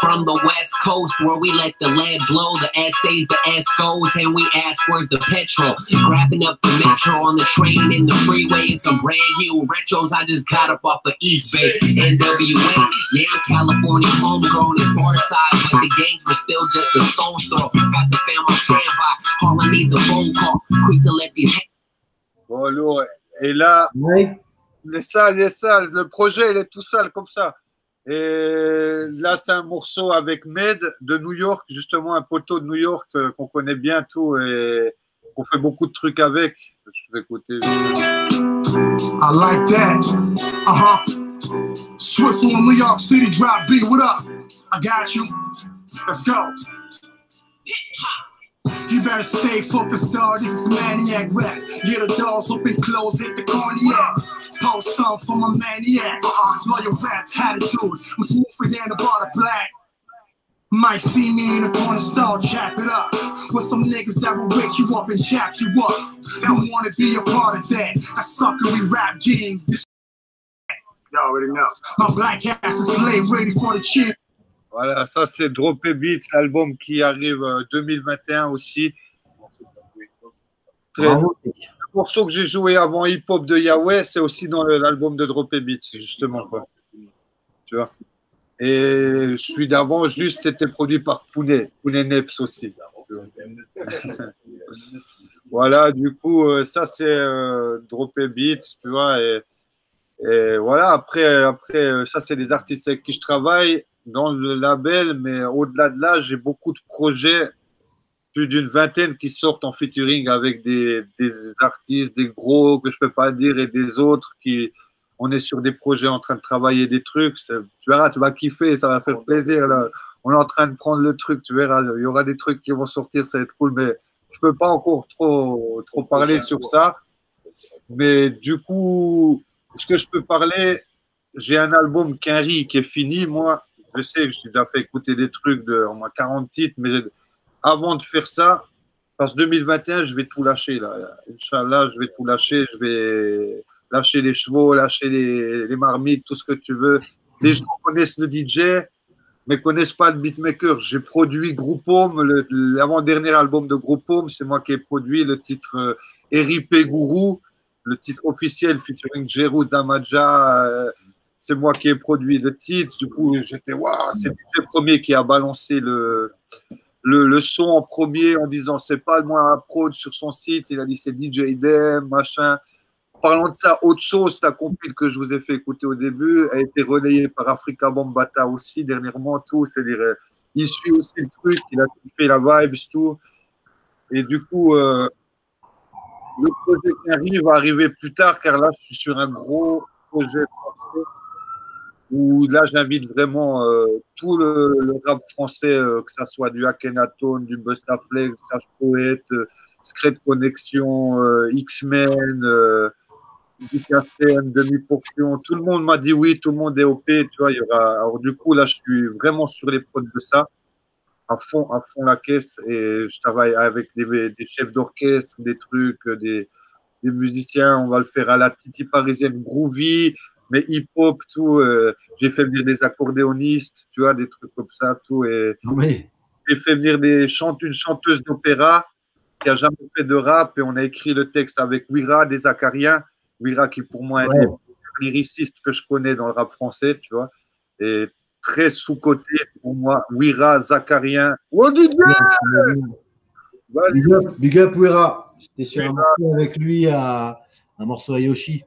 from the West Coast where we let the lead blow, the essays, the Escos, and we ask where's the petrol. Grabbing up the metro on the train in the freeway, it's a brand new retros. I just got up off of East Bay, NWA. Yeah, I'm California homegrown and far side, but the gangs were still just a stone's throw. Got the fam on standby, all I need's a phone call. Quick to let these. Bon, lourd. Et là, les salles, le projet, il est tout sale comme ça. Et là, c'est un morceau avec Med de New York, justement un poteau de New York qu'on connaît bien tout et qu'on fait beaucoup de trucs avec. Je vais écouter. I like that. Switzerland, New York City, drop B. What up? I got you. Let's go. You better stay focused, dog. This is maniac rap. Yeah, the doors open, close, hit the cognac. Post some for my maniacs. Lawyer rap attitude. I'm smoother than the bar of black. Might see me in the corner store, chap it up. With some niggas that will wake you up and chap you up. Don't wanna be a part of that. I suckery rap games. This y'all already know. My black ass is laid ready for the chill. Voilà, ça c'est Dropé Beats, l'album qui arrive 2021 aussi. Le morceau que j'ai joué avant Hip Hop de Yahweh, c'est aussi dans l'album de Dropé Beats, justement. Quoi. Tu vois. Et celui d'avant, juste, c'était produit par Pounet Neps aussi. Voilà, du coup, ça c'est Dropé Beats, tu vois. Et voilà, après, ça c'est des artistes avec qui je travaille dans le label, mais au-delà de là, j'ai beaucoup de projets, plus d'une vingtaine qui sortent en featuring avec des artistes, des gros que je peux pas dire et des autres qui, on est sur des projets en train de travailler des trucs. Tu verras, tu vas kiffer, ça va faire plaisir. Là. On est en train de prendre le truc, tu verras, il y aura des trucs qui vont sortir, ça va être cool, mais je peux pas encore trop parler sur ça. Mais du coup, ce que je peux parler, j'ai un album Quinry qui est fini, moi. Je sais que j'ai déjà fait écouter des trucs de au moins 40 titres, mais avant de faire ça, parce que 2021, je vais tout lâcher. Là. Inch'Allah, je vais tout lâcher. Je vais lâcher les chevaux, lâcher les marmites, tout ce que tu veux. Les gens connaissent le DJ, mais ne connaissent pas le beatmaker. J'ai produit Groupe Home, l'avant-dernier album de Groupe Home, c'est moi qui ai produit le titre Eripé Gourou, le titre officiel featuring Jérou Damaja. C'est moi qui ai produit le titre. Du coup, j'étais, waouh, c'est le premier qui a balancé le son en premier en disant, c'est pas moi à prod sur son site. Il a dit, c'est DJ Idem, machin. Parlant de ça, Autre Sauce, la compile que je vous ai fait écouter au début, a été relayée par Africa Bambata aussi dernièrement, tout. C'est-à-dire, il suit aussi le truc, il a fait la vibes, tout. Et du coup, le projet qui va arriver plus tard, car là, je suis sur un gros projet français où là, j'invite vraiment tout le rap français, que ça soit du Akhenaton, du Bustaflex, Sage Poète, Secret Connection, X-Men, du KCM, Demi-Portion. Tout le monde m'a dit oui, tout le monde est OP. Tu vois, il y aura... Alors, du coup, là, je suis vraiment sur les prods de ça, à fond la caisse. Et je travaille avec des chefs d'orchestre, des trucs, des musiciens. On va le faire à la Titi parisienne groovy, mais hip-hop, tout. J'ai fait venir des accordéonistes, tu vois, des trucs comme ça, tout. Et oui. J'ai fait venir une chanteuse d'opéra qui n'a jamais fait de rap, et on a écrit le texte avec Wira des Acariens. Wira qui, pour moi, est un des lyricistes que je connais dans le rap français, tu vois. Et très sous-côté, pour moi, Wira, Zakarien. Oh, DJ! Big up Wira. J'étais sur un morceau avec lui, un morceau à Yoshi.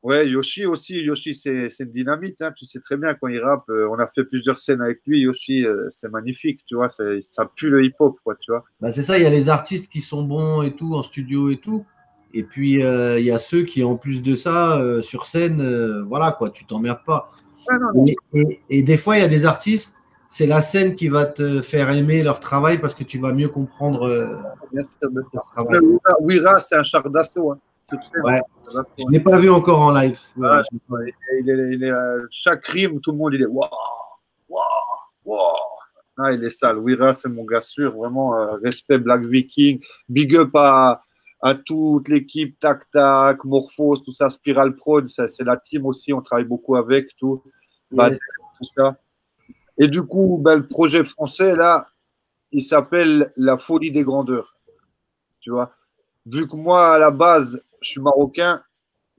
Ouais, Yoshi aussi. Yoshi, c'est une dynamite. Hein. Tu sais très bien quand il rappe. On a fait plusieurs scènes avec lui. Yoshi, c'est magnifique. Tu vois, ça pue le hip-hop, quoi. Tu vois. Bah, c'est ça. Il y a les artistes qui sont bons et tout en studio et tout. Et puis il y a ceux qui, en plus de ça, sur scène, voilà quoi. Tu t'emmerdes pas. Ouais, non. Et des fois, il y a des artistes. C'est la scène qui va te faire aimer leur travail parce que tu vas mieux comprendre leur travail. Wira, c'est un char d'assaut. Hein. Ouais. Je ne l'ai pas vu encore en live. Ah, chaque rime, tout le monde il est waouh, waouh, waouh. Ah, il est sale. Wira, c'est mon gars sûr. Vraiment, respect Black Viking. Big up à toute l'équipe, Tac Tac, Morphose, tout ça, Spiral Prod. C'est la team aussi. On travaille beaucoup avec tout. Yes. Tout ça. Et du coup, ben, le projet français, là, il s'appelle La Folie des Grandeurs. Tu vois, vu que moi, à la base, je suis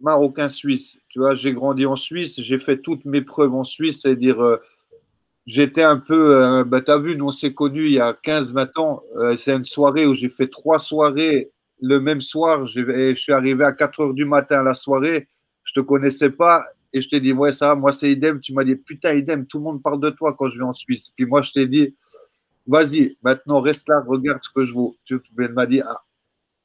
marocain-suisse. Tu vois, j'ai grandi en Suisse, j'ai fait toutes mes preuves en Suisse, c'est-à-dire, j'étais un peu, bah, tu as vu, nous, on s'est connus il y a 15-20 ans. C'est une soirée où j'ai fait 3 soirées le même soir. Je suis arrivé à 4 heures du matin à la soirée. Je te connaissais pas et je t'ai dit, ouais, ça va, moi, c'est Idem. Tu m'as dit, putain, Idem, tout le monde parle de toi quand je vais en Suisse. Puis moi, je t'ai dit, vas-y, maintenant, reste là, regarde ce que je vaux. Tu m'as dit, ah,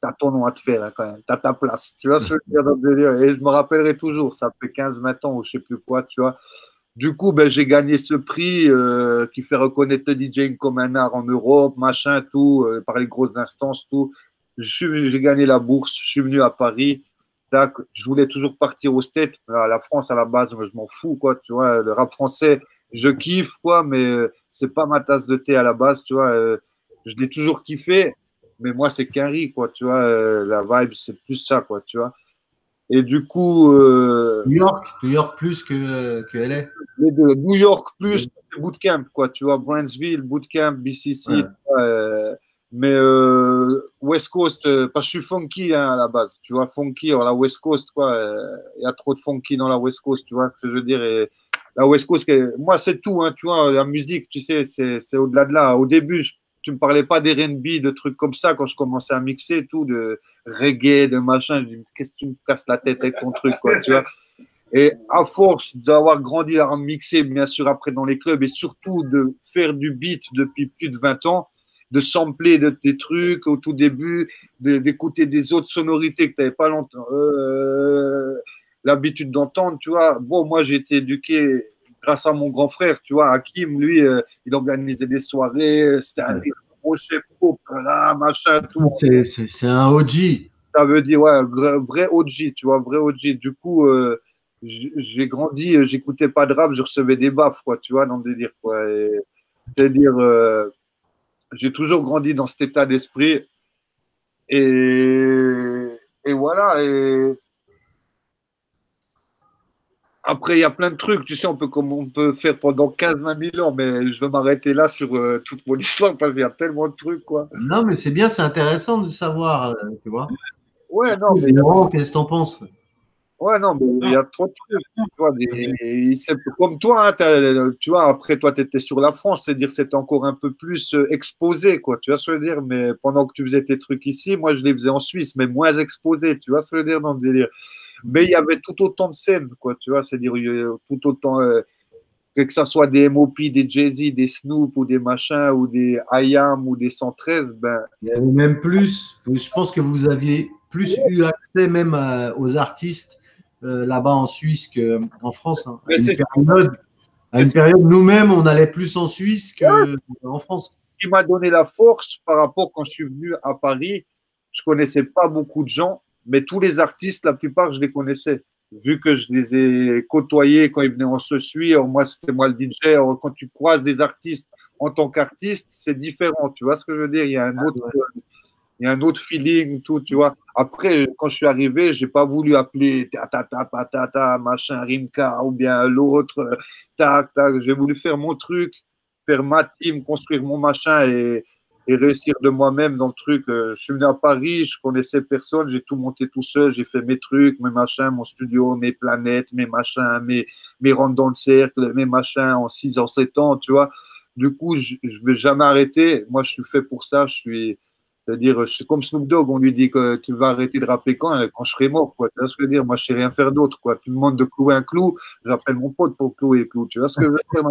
t'as ton nom à te faire hein, quand même, t'as ta place. Tu vois ce que je veux dire dans le délire. Et je me rappellerai toujours, ça fait 15-20 ans ou je sais plus quoi, tu vois. Du coup, ben, j'ai gagné ce prix qui fait reconnaître le DJing comme un art en Europe, machin, tout, par les grosses instances, tout. J'ai gagné la bourse, je suis venu à Paris. Tac, je voulais toujours partir au States. La France, à la base, je m'en fous, quoi, tu vois. Le rap français, je kiffe, quoi, mais c'est pas ma tasse de thé à la base, tu vois. Je l'ai toujours kiffé, mais moi, c'est qu'un riz, quoi, tu vois. La vibe, c'est plus ça, quoi, tu vois. Et du coup. New York plus que LA. Les deux. New York plus bootcamp, quoi, tu vois. Brownsville, bootcamp, BCC. Ouais. Mais West Coast, parce que je suis funky hein, à la base, tu vois, funky, alors la West Coast, quoi, il y a trop de funky dans la West Coast, tu vois ce que je veux dire. Et la West Coast, moi, c'est tout, hein, tu vois, la musique, tu sais, c'est au-delà de là. Au début, tu me parlais pas d'R&B, de trucs comme ça, quand je commençais à mixer, tout, de reggae, de machin, je dis, qu'est-ce que tu me casses la tête avec ton truc, quoi, tu vois. Et à force d'avoir grandi à mixer, bien sûr, après dans les clubs, et surtout de faire du beat depuis plus de 20 ans, de sampler des trucs au tout début, d'écouter des autres sonorités que tu n'avais pas l'habitude d'entendre, tu vois. Bon, moi, j'ai été éduqué grâce à mon grand frère, tu vois. Hakim, lui, il organisait des soirées, c'était un gros chef, là, machin, tout. C'est un OG. Ça veut dire, ouais, vrai OG, tu vois, vrai OG. Du coup, j'ai grandi, j'écoutais pas de rap, je recevais des baffes, quoi, tu vois, dans le délire, quoi. C'est-à-dire, j'ai toujours grandi dans cet état d'esprit. Et voilà. Et après, il y a plein de trucs, tu sais, on peut faire pendant 15-20 000 ans, mais je vais m'arrêter là sur toute mon histoire parce qu'il y a tellement de trucs, quoi. Non, mais c'est bien, c'est intéressant de savoir, tu vois. Ouais, non, mais. Qu'est-ce que t'en penses? Ouais, non, mais il y a trop de trucs. Tu vois, c'est comme toi, hein, tu vois, après toi, tu étais sur la France, c'est-à-dire c'était encore un peu plus exposé, quoi. Tu vois ce que je veux dire? Mais pendant que tu faisais tes trucs ici, moi, je les faisais en Suisse, mais moins exposé. Tu vois ce que je veux dire dans le délire? Mais il y avait tout autant de scènes, quoi. Tu vois, c'est-à-dire tout autant, que ça soit des M.O.P., des Jay-Z, des Snoop ou des machins, ou des I.A.M. ou des 113, ben. Il y avait même plus, je pense que vous aviez plus eu accès même aux artistes là-bas en Suisse qu'en France. Hein. À une période, nous-mêmes, on allait plus en Suisse qu'en France. Ce qui m'a donné la force par rapport quand je suis venu à Paris, je connaissais pas beaucoup de gens, mais tous les artistes, la plupart, je les connaissais. Vu que je les ai côtoyés quand ils venaient en se suivre, moi, c'était moi le DJ. Alors, quand tu croises des artistes en tant qu'artiste, c'est différent. Tu vois ce que je veux dire? Il y a un autre feeling, tout, tu vois. Après, quand je suis arrivé, j'ai pas voulu appeler Tata, patata, machin, Rimka, ou bien l'autre, tac, tac. J'ai voulu faire mon truc, faire ma team, construire mon machin et réussir de moi-même dans le truc. Je suis venu à Paris, je connaissais personne, j'ai tout monté tout seul, j'ai fait mes trucs, mes machins, mon studio, mes planètes, mes machins, mes rentres dans le cercle, mes machins en 6 ans, 7 ans, tu vois. Du coup, je vais jamais arrêter. Moi, je suis fait pour ça, c'est-à-dire, c'est comme Snoop Dogg, on lui dit que tu vas arrêter de rapper quand je serai mort, quoi. Tu vois ce que je veux dire? Moi, je sais rien faire d'autre, quoi. Tu me demandes de clouer un clou, j'appelle mon pote pour clouer le clou. Tu vois ce que je veux dire?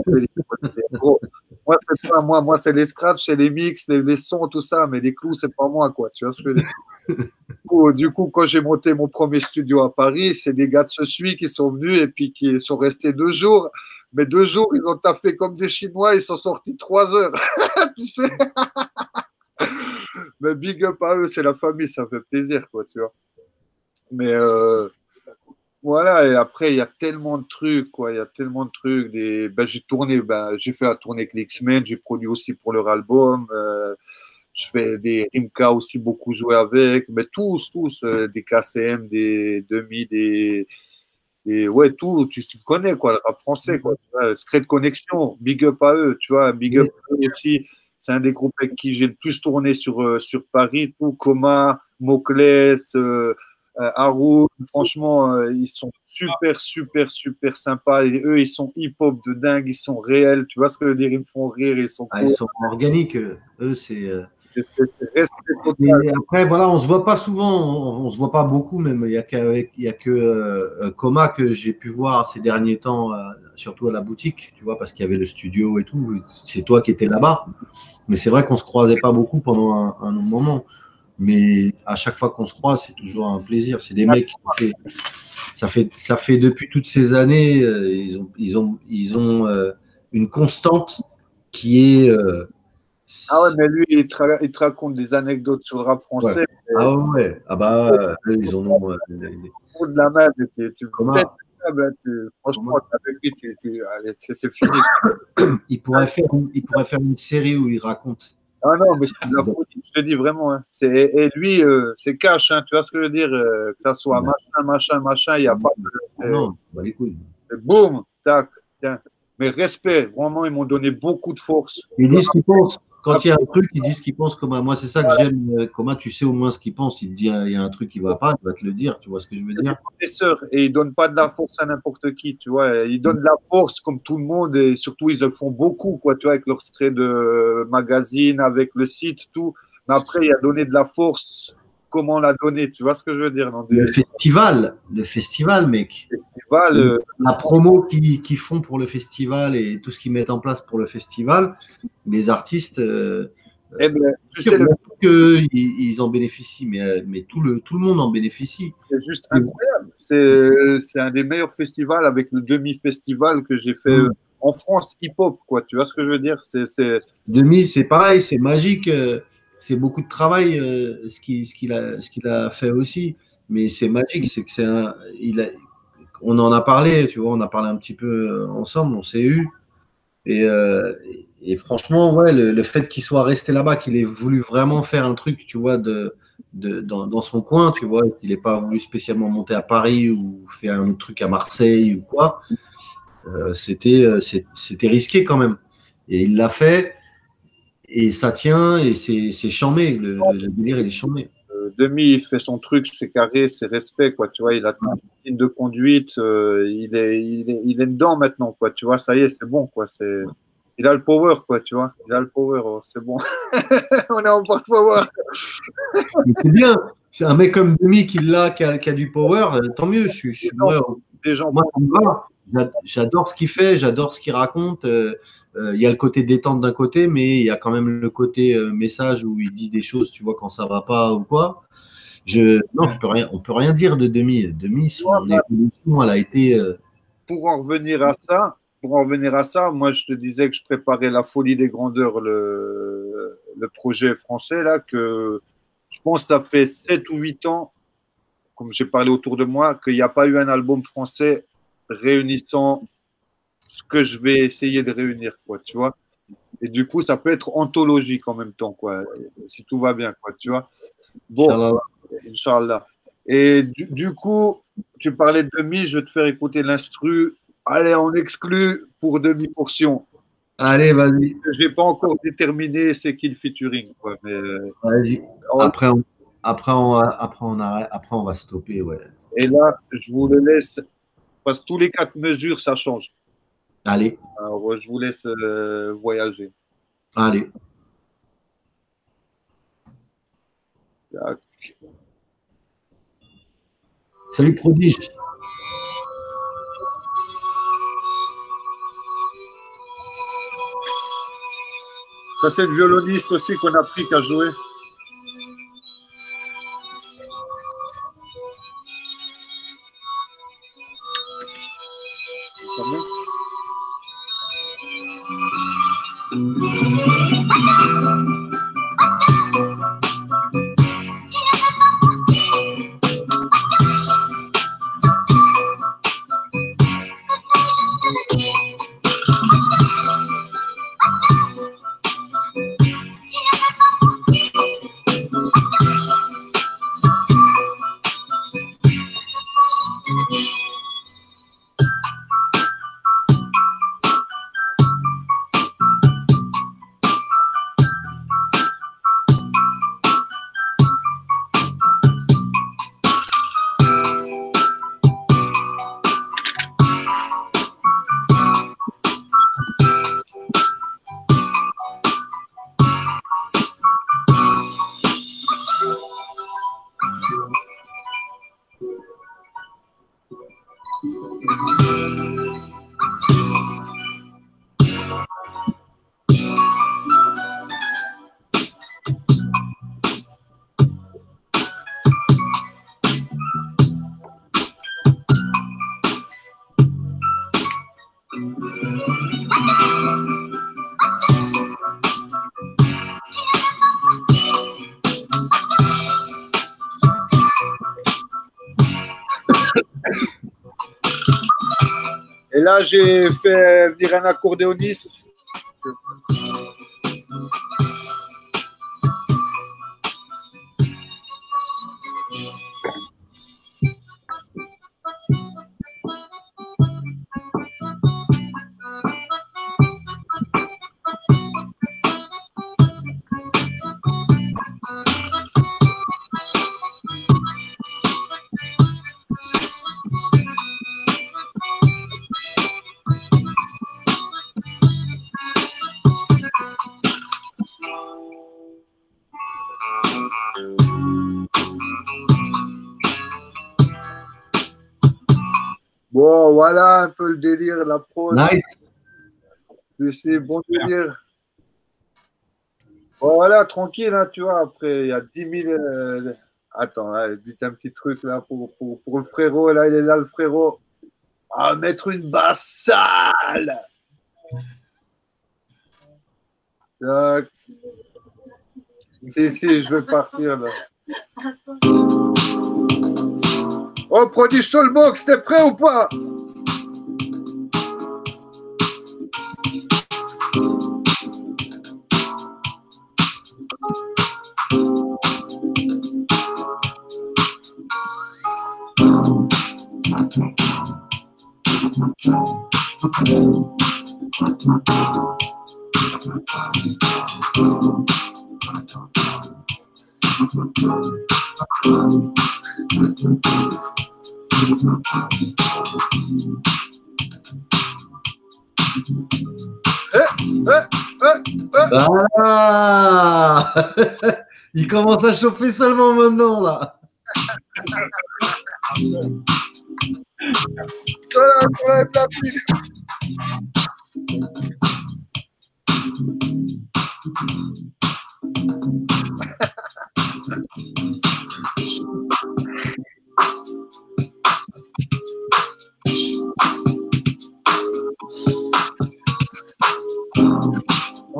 Gros, moi, c'est pas moi. Moi, c'est les scratchs, c'est les mix, les sons, tout ça, mais les clous, c'est pas moi, quoi. Tu vois ce que je veux dire? Du coup, quand j'ai monté mon premier studio à Paris, c'est des gars de Ce Suis qui sont venus et puis qui sont restés 2 jours. Mais 2 jours, ils ont taffé comme des Chinois, ils sont sortis 3 heures. Tu sais? Mais big up à eux, c'est la famille, ça fait plaisir, quoi, tu vois. Mais voilà, et après, il y a tellement de trucs, quoi, il y a tellement de trucs. J'ai fait la tournée avec les X-Men, j'ai produit aussi pour leur album. Je fais des Rimka aussi, beaucoup joué avec, mais tous, des KCM, des Demi, des Et ouais, tout, tu connais, quoi, le rap français, quoi. Tu vois, Secret Connection, big up à eux, tu vois, big up à eux aussi. C'est un des groupes avec qui j'ai le plus tourné sur Paris, tout, Coma, Moclès, Haroun, franchement, ils sont super, super, super sympas. Et eux, ils sont hip-hop de dingue, ils sont réels, tu vois ce que je veux dire, ils me font rire, ils sont Ils sont organiques, eux, c'est. respect total. Et après, voilà, on se voit pas souvent, on se voit pas beaucoup même. Il y a que Coma que j'ai pu voir ces derniers temps, surtout à la boutique, tu vois, parce qu'il y avait le studio et tout. C'est toi qui étais là-bas. Mais c'est vrai qu'on se croisait pas beaucoup pendant un moment. Mais à chaque fois qu'on se croise, c'est toujours un plaisir. C'est des mecs qui ça fait depuis toutes ces années, ils ont une constante qui est. Ah ouais, mais lui, il te raconte des anecdotes sur le rap français. Ouais. Ah ouais, ah bah, eux, ils en ont. De la merde, tu pètes la table, franchement, avec lui, allez, c'est fini. Il pourrait faire une série où il raconte. Ah non, mais c'est de la folie, je te dis vraiment. Hein. Et lui, c'est cash, hein, tu vois ce que je veux dire, que ça soit machin, il n'y a pas de. Non, bah les couilles. Boum, tac, tiens. Mais respect, vraiment, ils m'ont donné beaucoup de force. Ils disent ce qu'ils pensent. Quand il y a un truc, ils disent ce qu'ils pensent. Moi, c'est ça que j'aime. Comment tu sais au moins ce qu'ils pensent. Il te dit, il y a un truc qui ne va pas, il va te le dire. Tu vois ce que je veux dire? Professeur, et ils ne donnent pas de la force à n'importe qui, tu vois. Ils donnent de la force comme tout le monde, et surtout, ils le font beaucoup, quoi, tu vois, avec leur trait de magazine, avec le site, tout. Mais après, il y a donné de la force. Comment la donner, tu vois ce que je veux dire? Le festival, mec. La promo qu'ils font pour le festival et tout ce qu'ils mettent en place pour le festival, les artistes, ils en bénéficient, mais tout le monde en bénéficie. C'est juste incroyable. C'est un des meilleurs festivals avec le demi-festival que j'ai fait en France hip-hop, quoi. Tu vois ce que je veux dire? Demi, c'est pareil, c'est magique. C'est beaucoup de travail ce qu'il a fait aussi, mais c'est magique, c'est que on en a parlé, tu vois, on a parlé un petit peu ensemble, on s'est eu, et franchement, ouais, le fait qu'il soit resté là-bas, qu'il ait voulu vraiment faire un truc, tu vois, dans son coin, tu vois, qu'il n'ait pas voulu spécialement monter à Paris ou faire un autre truc à Marseille ou quoi, c'était risqué quand même, et il l'a fait. Et ça tient, et c'est charmé, le délire, il est charmé. Demi, il fait son truc, c'est carré, c'est respect, quoi, tu vois, il a une ligne de conduite, il est dedans maintenant, quoi, tu vois, ça y est, c'est bon, quoi, il a le power, quoi, tu vois, il a le power, c'est bon. On est en power. C'est bien, c'est un mec comme Demi qui a du power, tant mieux, je suis heureux. Moi, j'adore ce qu'il fait, j'adore ce qu'il raconte. Il y a le côté détente d'un côté, mais il y a quand même le côté message où il dit des choses, tu vois, quand ça va pas ou quoi. On peut rien dire de Demi. Demi, son évolution, elle a été. Pour en revenir à ça, moi je te disais que je préparais La Folie des Grandeurs, le projet français là, que je pense que ça fait 7 ou 8 ans, comme j'ai parlé autour de moi, qu'il n'y a pas eu un album français réunissant ce que je vais essayer de réunir, quoi, tu vois. Et du coup, ça peut être anthologique en même temps, quoi, si tout va bien, quoi, tu vois. Bon, Inch'Allah. Et du coup, tu parlais de Demi, je vais te faire écouter l'instru. Allez, on exclut pour demi-portion. Allez, vas-y. Je n'ai pas encore déterminé c'est qui le featuring, quoi, mais vas-y. Après, on va stopper, ouais. Et là, je vous le laisse, parce que tous les 4 mesures, ça change. Allez. Alors, je vous laisse voyager. Allez. Tac. Salut, prodige. Ça, c'est le violoniste aussi qu'on a pris qu'à jouer. Et là, j'ai fait venir un accordéoniste. Bon, voilà un peu le délire, la prod. Nice. C'est bon délire. Bon, voilà, tranquille, hein, tu vois. Après, il y a 10 000. Attends, là, vite un petit truc là pour le frérot. Là, il est là, le frérot. Ah, mettre une basse sale. Tac. Si, je vais partir là. Oh, Prodige Soulbox, t'es prêt ou pas? Ah il commence à chauffer seulement maintenant, là.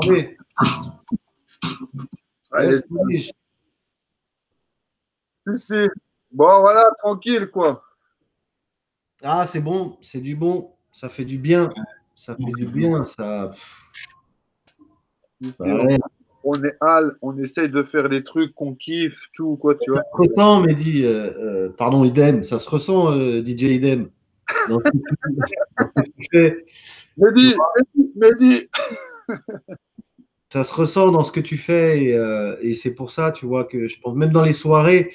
Allez. Allez, si. Bon, voilà, tranquille, quoi. Ah, c'est bon, c'est du bon, ça fait du bien. Ça fait du bien, ça. Ouais. On est hal, on essaye de faire des trucs qu'on kiffe, tout, quoi, tu vois. Ça se ressent, Mehdi, pardon, Idem, ça se ressent, DJ Idem. Dans ce que tu fais. Mehdi. Ça se ressent dans ce que tu fais et c'est pour ça, tu vois, que je pense, même dans les soirées,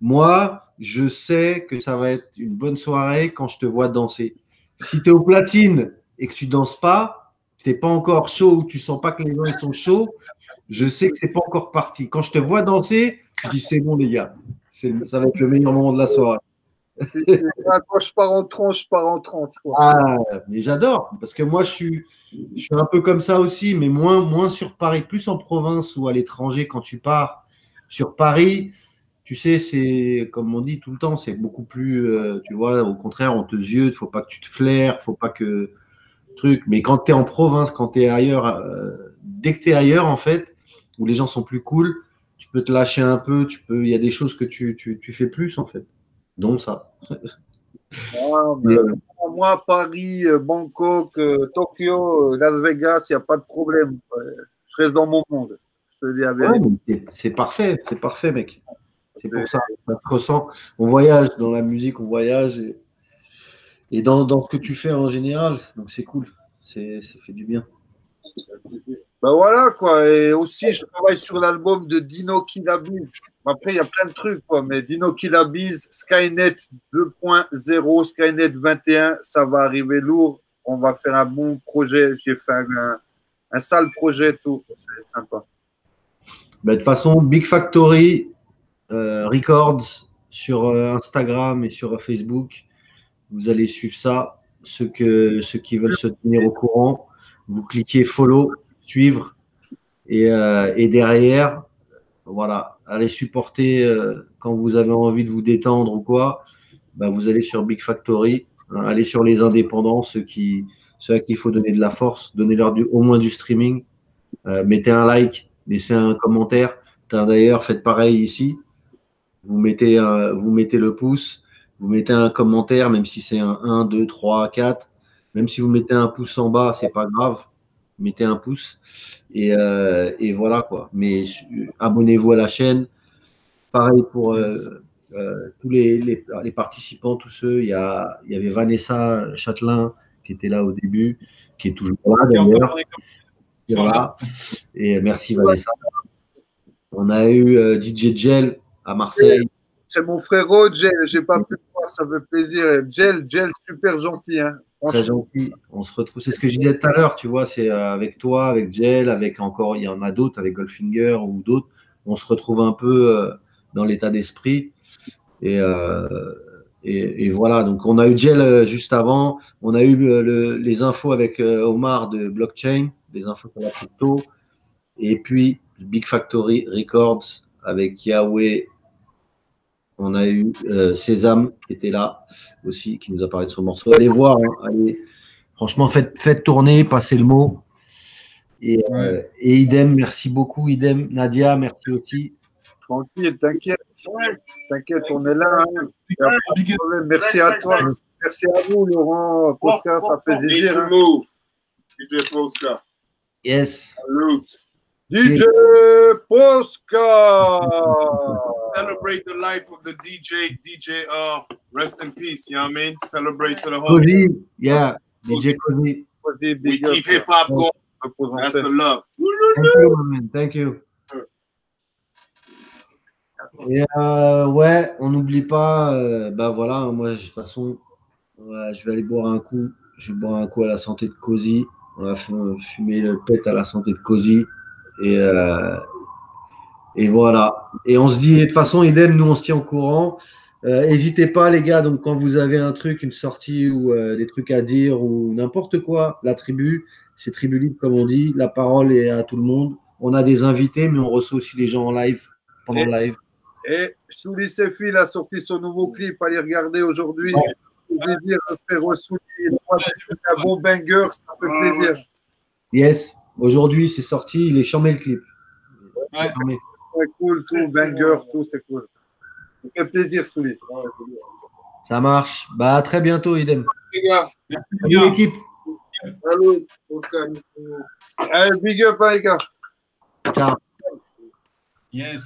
moi, je sais que ça va être une bonne soirée quand je te vois danser. Si tu es au platine et que tu danses pas, tu n'es pas encore chaud ou tu sens pas que les gens ils sont chauds, je sais que c'est pas encore parti. Quand je te vois danser, je dis c'est bon les gars, ça va être le meilleur moment de la soirée. Quand je pars en tranche, quoi. Ah, mais j'adore, parce que moi je suis un peu comme ça aussi, mais moins sur Paris, plus en province ou à l'étranger quand tu pars. Sur Paris, tu sais, c'est comme on dit tout le temps, c'est beaucoup plus, tu vois, au contraire, on te ziote, faut pas que tu te flaires, faut pas que truc. Mais quand tu es en province, quand tu es ailleurs, dès que tu es ailleurs, en fait, où les gens sont plus cool, tu peux te lâcher un peu, il y a des choses que tu fais plus, en fait. Donc ça. Moi, Paris, Bangkok, Tokyo, Las Vegas, il n'y a pas de problème. Je reste dans mon monde. Je te dis la vérité. C'est parfait, mec. C'est pour ça, ça se ressent. On voyage dans la musique, on voyage et dans ce que tu fais en général. Donc c'est cool, ça fait du bien. Ben voilà, quoi. Et aussi, je travaille sur l'album de Dino Killabiz. Après, il y a plein de trucs, quoi. Mais Dino Killabiz, Skynet 2.0, Skynet 21, ça va arriver lourd. On va faire un bon projet. J'ai fait un sale projet, tout. C'est sympa. Ben, de toute façon, Big Factory Records sur Instagram et sur Facebook. Vous allez suivre ça. Ceux qui veulent se tenir au courant, vous cliquez follow, suivre et derrière, voilà, allez supporter quand vous avez envie de vous détendre ou quoi, bah, vous allez sur Big Factory, hein, allez sur les indépendants, ceux à qui il faut donner de la force, donnez-leur au moins du streaming, mettez un like, laissez un commentaire. D'ailleurs, faites pareil ici, vous mettez le pouce, vous mettez un commentaire, même si c'est un 1, 2, 3, 4. Même si vous mettez un pouce en bas, c'est pas grave. Mettez un pouce. Et voilà quoi. Mais abonnez-vous à la chaîne. Pareil pour tous les participants, tous ceux. Il y avait Vanessa Châtelain qui était là au début, qui est toujours là d'ailleurs. Voilà. Et merci Vanessa. On a eu DJ Gel à Marseille. C'est mon frérot, Gel. J'ai pas pu le voir, ça fait plaisir. Gel, super gentil. Hein. Très gentil. On se retrouve. C'est ce que je disais tout à l'heure, tu vois. C'est avec toi, avec Gel, avec encore, il y en a d'autres, avec Goldfinger ou d'autres. On se retrouve un peu dans l'état d'esprit. Et voilà. Donc, on a eu Gel juste avant. On a eu les infos avec Omar de Blockchain, les infos sur la crypto. Et puis, Big Factory Records avec Yahweh. On a eu Sésame qui était là aussi, qui nous a parlé de son morceau. Allez voir, hein, allez. Franchement, faites tourner, passez le mot. Et idem, merci beaucoup. Idem, Nadia, merci aussi. Tranquille, t'inquiète. T'inquiète, on est là. Hein. Merci à toi. Merci à vous, Laurent, Posca, ça fait plaisir. Hein. DJ Posca. Yes. Salut. DJ Posca. Celebrate the life of the DJ. Rest in peace, you know what I mean? Celebrate to the whole. Cozy, yeah. DJ Cozy. We keep hip hop going. That's the love. Thank you, man. Thank you. Et ouais, on n'oublie pas, bah voilà, moi de toute façon, je vais aller boire un coup. Je vais boire un coup à la santé de Cozy. On va fumer le pet à la santé de Cozy. Et voilà. Et on se dit, de toute façon, idem, nous on se tient au courant. N'hésitez pas, les gars, donc quand vous avez un truc, une sortie ou des trucs à dire ou n'importe quoi, la tribu, c'est tribu libre comme on dit. La parole est à tout le monde. On a des invités, mais on reçoit aussi les gens en live, pendant le live. Et Souli Sefi a sorti son nouveau clip. Allez regarder aujourd'hui. J'ai dit, frérot Souli, c'est un bon banger, ça fait plaisir. Yes, aujourd'hui c'est sorti, il est chambé le clip. Ouais. C'est cool, tout, banger, tout, c'est cool. Ça fait plaisir, Souli. Ça marche. Bah, à très bientôt, idem. Les gars. Salut l'équipe. Salut, Oscar. Allez, big up, hein, les gars. Ciao. Yes.